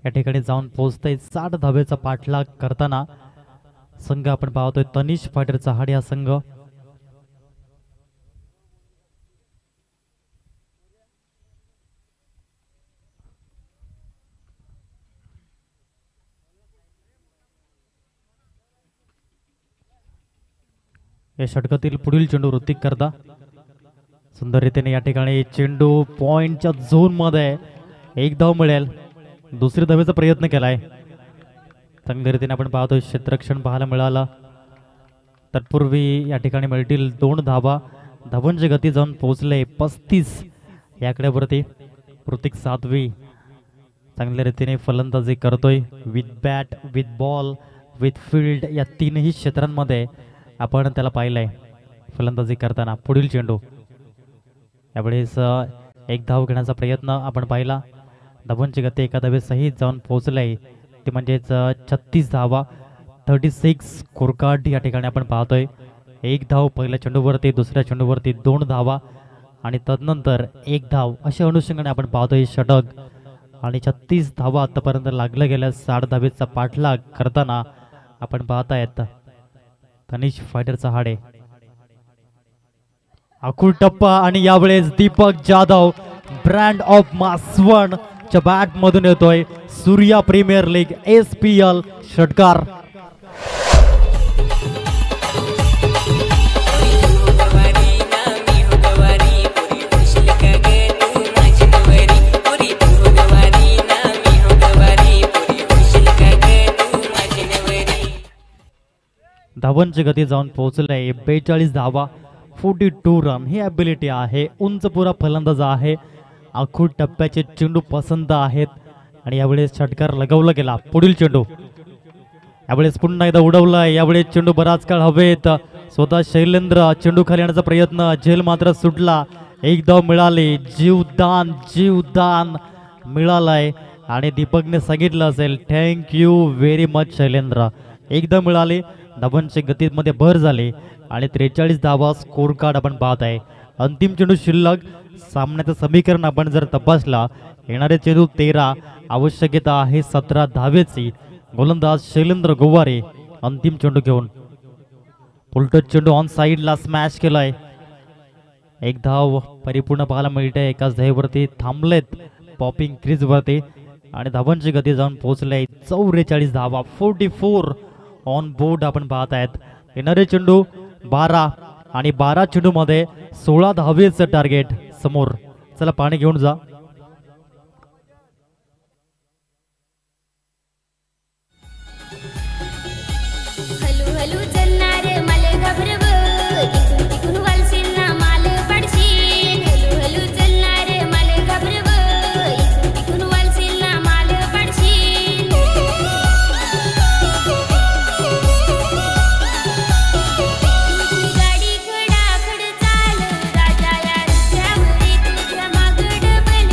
या ठिकाणी जाऊन पोहोचतंय. 60 धावेचा पाठलाग करताना संघ आपण पाहतोय तनिष फायटर चहाड हा संघ. या षटकातील पुढील चेंडू ऋतिक करता सुंदर रीतीने या ठिकाणी चेंडू पॉइंटच्या झोन मध्ये एक धाव मिळेल. दुसरी धावेचा प्रयत्न केलाय. चांगल्या रीतीने आपण पाहतोय क्षेत्ररक्षण पाहायला मिळालं. तत्पूर्वी या ठिकाणी मिळतील 2 धावा. धावांची गती जाऊन पोहोचले 35 या आकड्यावरती. ऋतिक सातवी चांगल्या रीतीने फलंदाजी करतोय. With bat, with ball, with field या तीनही क्षेत्रांमध्ये आपण त्याला पाहिलंय फलंदाजी करताना. पुढील चेंडू यावेळेस एक धाव घेण्याचा प्रयत्न आपण पाहिला. धावांची गती एका धावे सहित जाऊन पोहोचलंय ते म्हणजेच 36 धावा. 36 स्कोरकार्ड या ठिकाणी आपण पाहतोय. एक धाव पहिल्या चेंडूवरती, दुसऱ्या चेंडूवरती 2 धावा आणि तदनंतर एक धाव अशा अनुषंगाने आपण पाहतोय षटक. आणि 36 धावा आतापर्यंत लागल्या गेल्या. 60 धावेचा पाठलाग करताना आपण पाहतायत तनिष फायटर चहाडे. आखूड टप्पा आणि यावेळेस दीपक जाधव ब्रँड ऑफ मासवण च्या बॅट मधून येतोय. सूर्या प्रीमियर लीग SPL षटकार. धावांची गती जाऊन पोहोचले 42 धावा. 42 रन ही ॲबिलिटी आहे. उंच पुरा फलंदाज आहे. आखूड टप्प्याचे चेंडू पसंत आहेत आणि यावेळेस षटकार लगवला गेला. पुढील चेंडू यावेळेस पुन्हा एकदा उडवला. यावेळेस चेंडू बराच काळ हवेत. स्वतः शैलेंद्र चेंडू खाली आणण्याचा प्रयत्न. झेल मात्र सुटला. एक धाव मिळाली. जीवदान मिळालाय आणि दीपकने सांगितलं असेल थँक्यू व्हेरी मच शैलेंद्र. एक धाव मिळाली. धावांच्या गतीमध्ये भर झाली आणि 43 धावा स्कोर कार्ड आपण पाहत आहे. अंतिम चेंडू शिल्लक. सामन्याचं समीकरण आपण जर तपासला येणारे चेंडू 13. आवश्यकता आहे 17 धावेची. गोलंदाज शैलेंद्र गोवारे अंतिम चेंडू घेऊन. उलट चेंडू ऑन साईडला स्मॅश केलाय. एक धाव परिपूर्ण पाहायला मिळते. एकाच धावेवरती थांबलेत पॉपिंग क्रीज वरती आणि धावांची गती जाऊन पोहोचले 44 धावा. 44 ऑन बोर्ड आपण पाहत आहेत. येणारे चेंडू 12 आणि 12 चेंडू मध्ये 16 धावेचं टार्गेट समोर. चला पाणी घेऊन जा. हलू हलू चलणार माल घाबरव, इकडून तिकडून वालशील ना माल पाडशील. हलू हलू चलणार माल घाबरव, इकडून तिकडून वालशील ना माल पाडशील. तुझी गाडी खडाखड चाल, राजा या रस्त्यावर तुझ्या मागं डबल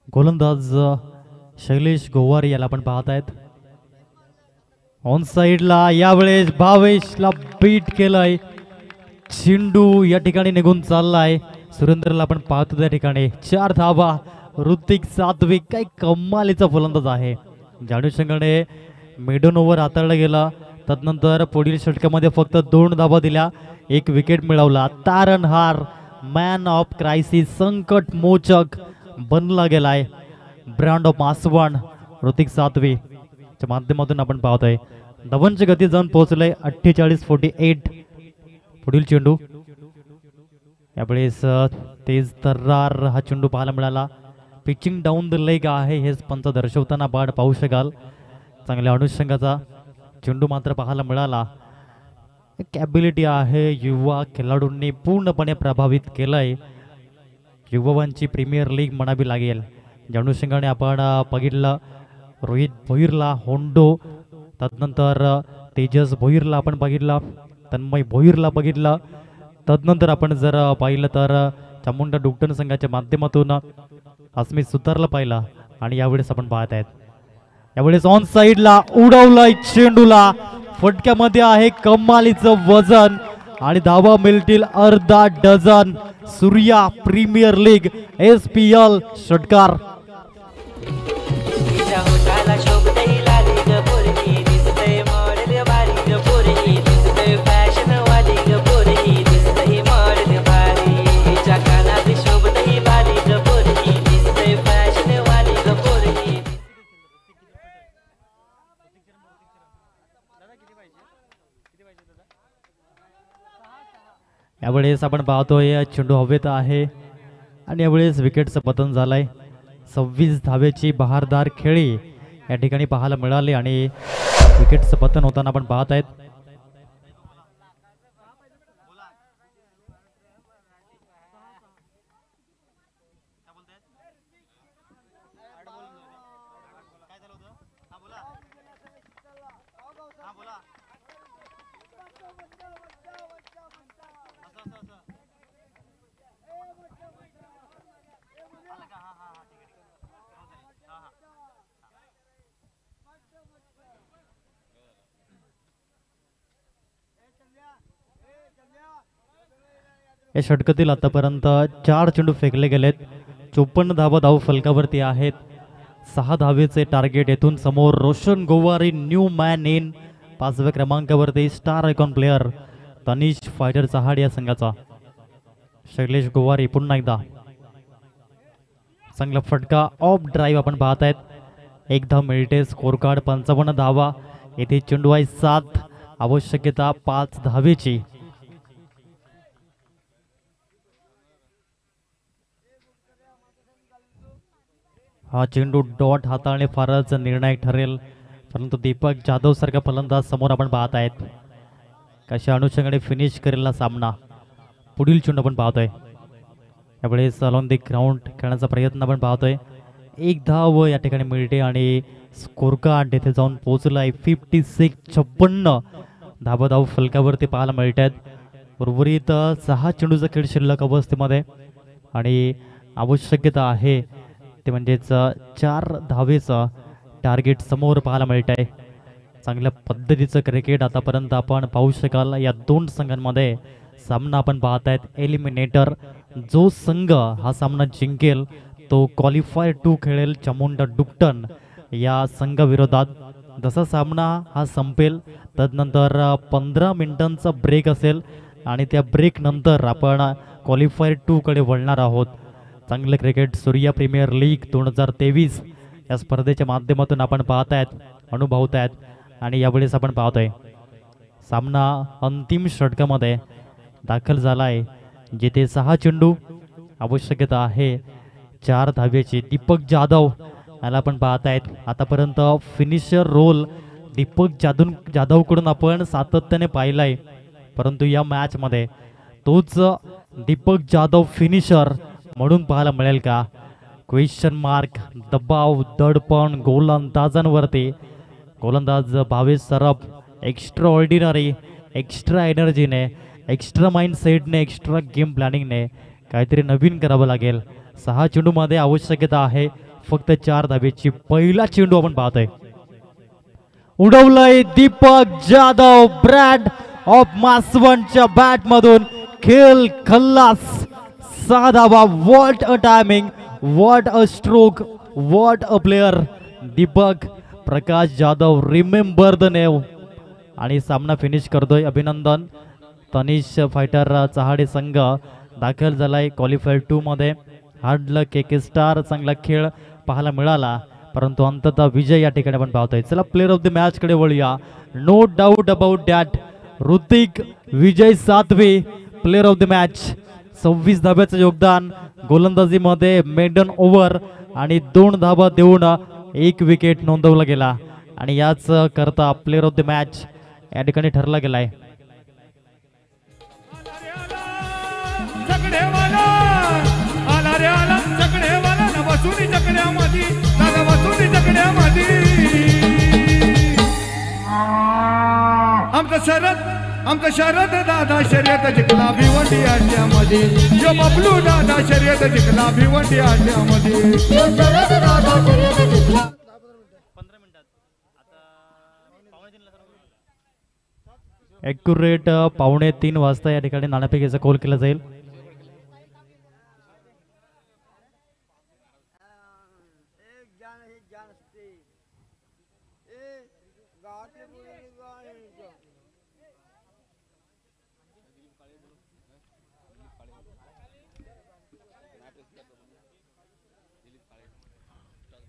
गोलंदाज शैलेश गोवारी याला आपण पाहत आहेत. ऑन साईडला यावेळेस भावेशला बीट केलंय. चेंडू या ठिकाणी निघून चाललाय. सुरेंद्रला आपण पाहतो त्या ठिकाणी 4 धावा. ऋतिक सातवी काय कमालीचा फलंदाज आहे. जाणू संघाने मिडन ओव्हर हाताळला गेला. तदनंतर पुढील षटकामध्ये फक्त 2 धावा दिल्या, 1 विकेट मिळवला. तारणहार मॅन ऑफ क्रायसिस संकट मोचक बनला गेलाय. ब्रँड ऑफ आसवण ऋतिक सातवी च्या माध्यमातून आपण पाहतोय. धवनची गती जाऊन पोहोचलंय 48-48. पुढील चेंडू यावेळेस तेज तर्रार हा चेंडू पाहायला मिळाला. पिचिंग डाऊन द लेग आहे हेच पंच दर्शवताना आपण पाहू शकाल. चांगल्या अनुषंगाचा चेंडू मात्र पाहायला मिळाला. कॅबिलिटी आहे. युवा खेळाडूंनी पूर्णपणे प्रभावित केलंय. युवकांची प्रीमियर लीग म्हणावी लागेल. ज्या अनुषंगाने आपण बघितलं रोहित भोईरला, होंडो, तदनंतर तेजस भोईरला आपण बघितलं, तन्मय भोईरला बघितलं. तदनंतर आपण जर पाहिलं तर चामुंडा डुक्टन संघाच्या माध्यमातून अस्मित सुतारला पाहिला. आणि यावेळेस आपण पाहत आहेत यावेळेस ऑन साईडला उडवलाय चेंडूला. फटक्यामध्ये आहे कमालीचं वजन आणि धावा मिळतील अर्धा डझन. सूर्या प्रीमियर लीग SPL षटकार. तिच्या होटाला शोभतही लाली ग पोरगी, दिसतंय मॉडेल भारी ग पोरगी, दिसतंय फॅशन वाली ग पोरगी, दिसतंय मॉडेल भारी. तिच्या कानात शोभतही भारी ग पोरगी, दिसतंय फॅशन वाली ग पोरगी. यावेळेस आपण पाहतोय चेंडू हवेत आहे आणि यावेळेस विकेटचं पतन झालंय. 26 धावेची बहारदार खेळी या ठिकाणी पाहायला मिळाली आणि विकेटचं पतन होताना आपण पाहत आहेत. या षटकातील आतापर्यंत 4 चेंडू फेकले गेलेत. 54 धावा धाव फलकावरती आहेत. 6 धावेचे टार्गेट. येथून समोर Roshan Gowari new man in 5व्या क्रमांकावरती star icon player Tanish fighter Chahad या संघाचा. शैलेश गोवारी पुन्हा एकदा चांगला फटका. ऑफ ड्राईव्ह आपण पाहत आहेत. 1 धाव मिळते. स्कोर कार्ड 55 धावा. येथे चेंडू आहे 7. आवश्यकता 5 धावेची. हा चेंडू डॉट हाताळणे फारच निर्णायक ठरेल, परंतु दीपक जाधव सारखा फलंदाज समोर आपण पाहत आहेत. कशा अनुषंगाने फिनिश करेल हा सामना. पुढील चेंडू आपण पाहतोय यावेळेस अलॉंग द ग्राउंड खेळण्याचा प्रयत्न आपण पाहतोय. 1 धाव या ठिकाणी मिळते आणि स्कोर कार्ड येथे जाऊन पोहोचलाय 56-56. धाव फलकावरती पाहायला मिळत आहेत. उर्वरित 6 चेंडूचा खेळ शिल्लक अवस्थेमध्ये आणि आवश्यकता आहे ते म्हणजेच 4 धावेचं टार्गेट समोर पाहायला मिळत आहे. चांगल्या पद्धतीचं क्रिकेट आतापर्यंत आपण पाहू शकाल. या 2 संघांमध्ये सामना आपण पाहत आहेत. एलिमिनेटर जो संघ हा सामना जिंकेल तो क्वालिफायर 2 खेळेल चामुंडा डुक्टन या संघाविरोधात. जसा सामना हा संपेल तदनंतर 15 मिनिटांचा ब्रेक असेल आणि त्या ब्रेक नंतर आपण क्वालिफायर 2 कडे वळणार आहोत. चांगलं क्रिकेट सूर्या प्रीमियर लीग 2023 या स्पर्धेच्या माध्यमातून आपण पाहत आहेत, अनुभवत आहेत. आणि यावेळेस आपण पाहतोय सामना अंतिम षटकामध्ये दाखल झाला आहे, जिथे 6 चेंडू आवश्यकता आहे 4 धावेची. दीपक जाधव याला आपण पाहत आहेत. आतापर्यंत फिनिशर रोल दीपक जाधवकडून आपण सातत्याने पाहिलाय, परंतु या मॅचमध्ये तोच दीपक जाधव फिनिशर म्हणून पाहायला मिळेल का? Question mark. दबाव, दडपण गोलंदाजांवरती. गोलंदाज Bhavesh Saraf extraordinary, extra एनर्जीने, एक्स्ट्रा माइंडसेटने, एक्स्ट्रा गेम प्लॅनिंगने काहीतरी नवीन करावं लागेल. 6 चेंडूमध्ये आवश्यकता आहे फक्त 4 धावेची पहिला चेंडू आपण पाहतोय. उडवलंय दीपक जाधव ब्रँड ऑफ मासवणच्या बॅट मधून खेळ खल्लास. 6 धावा. What a timing, what a stroke, what a player. Deepak Prakash Jadhav remember the name आणि सामना फिनिश करतोय. अभिनंदन. तनिष फायटर चहाडे संघ दाखल झालाय क्वालिफायर 2 मध्ये. हार्ड लक के स्टार. चांगला खेळ पाहायला मिळाला परंतु अंततः विजय या ठिकाणी आपण पाहतोय. चला प्लेअर ऑफ द मॅच कडे वळूया. No doubt about that Hrithik Vijay Satve player of the match. 26 धाब्याचं योगदान गोलंदाजीमध्ये मेडन ओव्हर आणि 2 धाबा देऊन 1 विकेट नोंदवला गेला आणि याच करता प्लेअर ऑफ द मॅच या ठिकाणी ठरला गेलाय. आमचं शरद दादा शर्यत जिंकला भिवंडी अड्ड्यामध्ये. यो बबलू दादा शर्यत जिंकला भिवंडी अड्ड्यामध्ये. ॲक्युरेट 2:15 वाजता या ठिकाणी नाणेफेकीचा कॉल केला जाईल.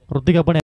ऋतिक आपण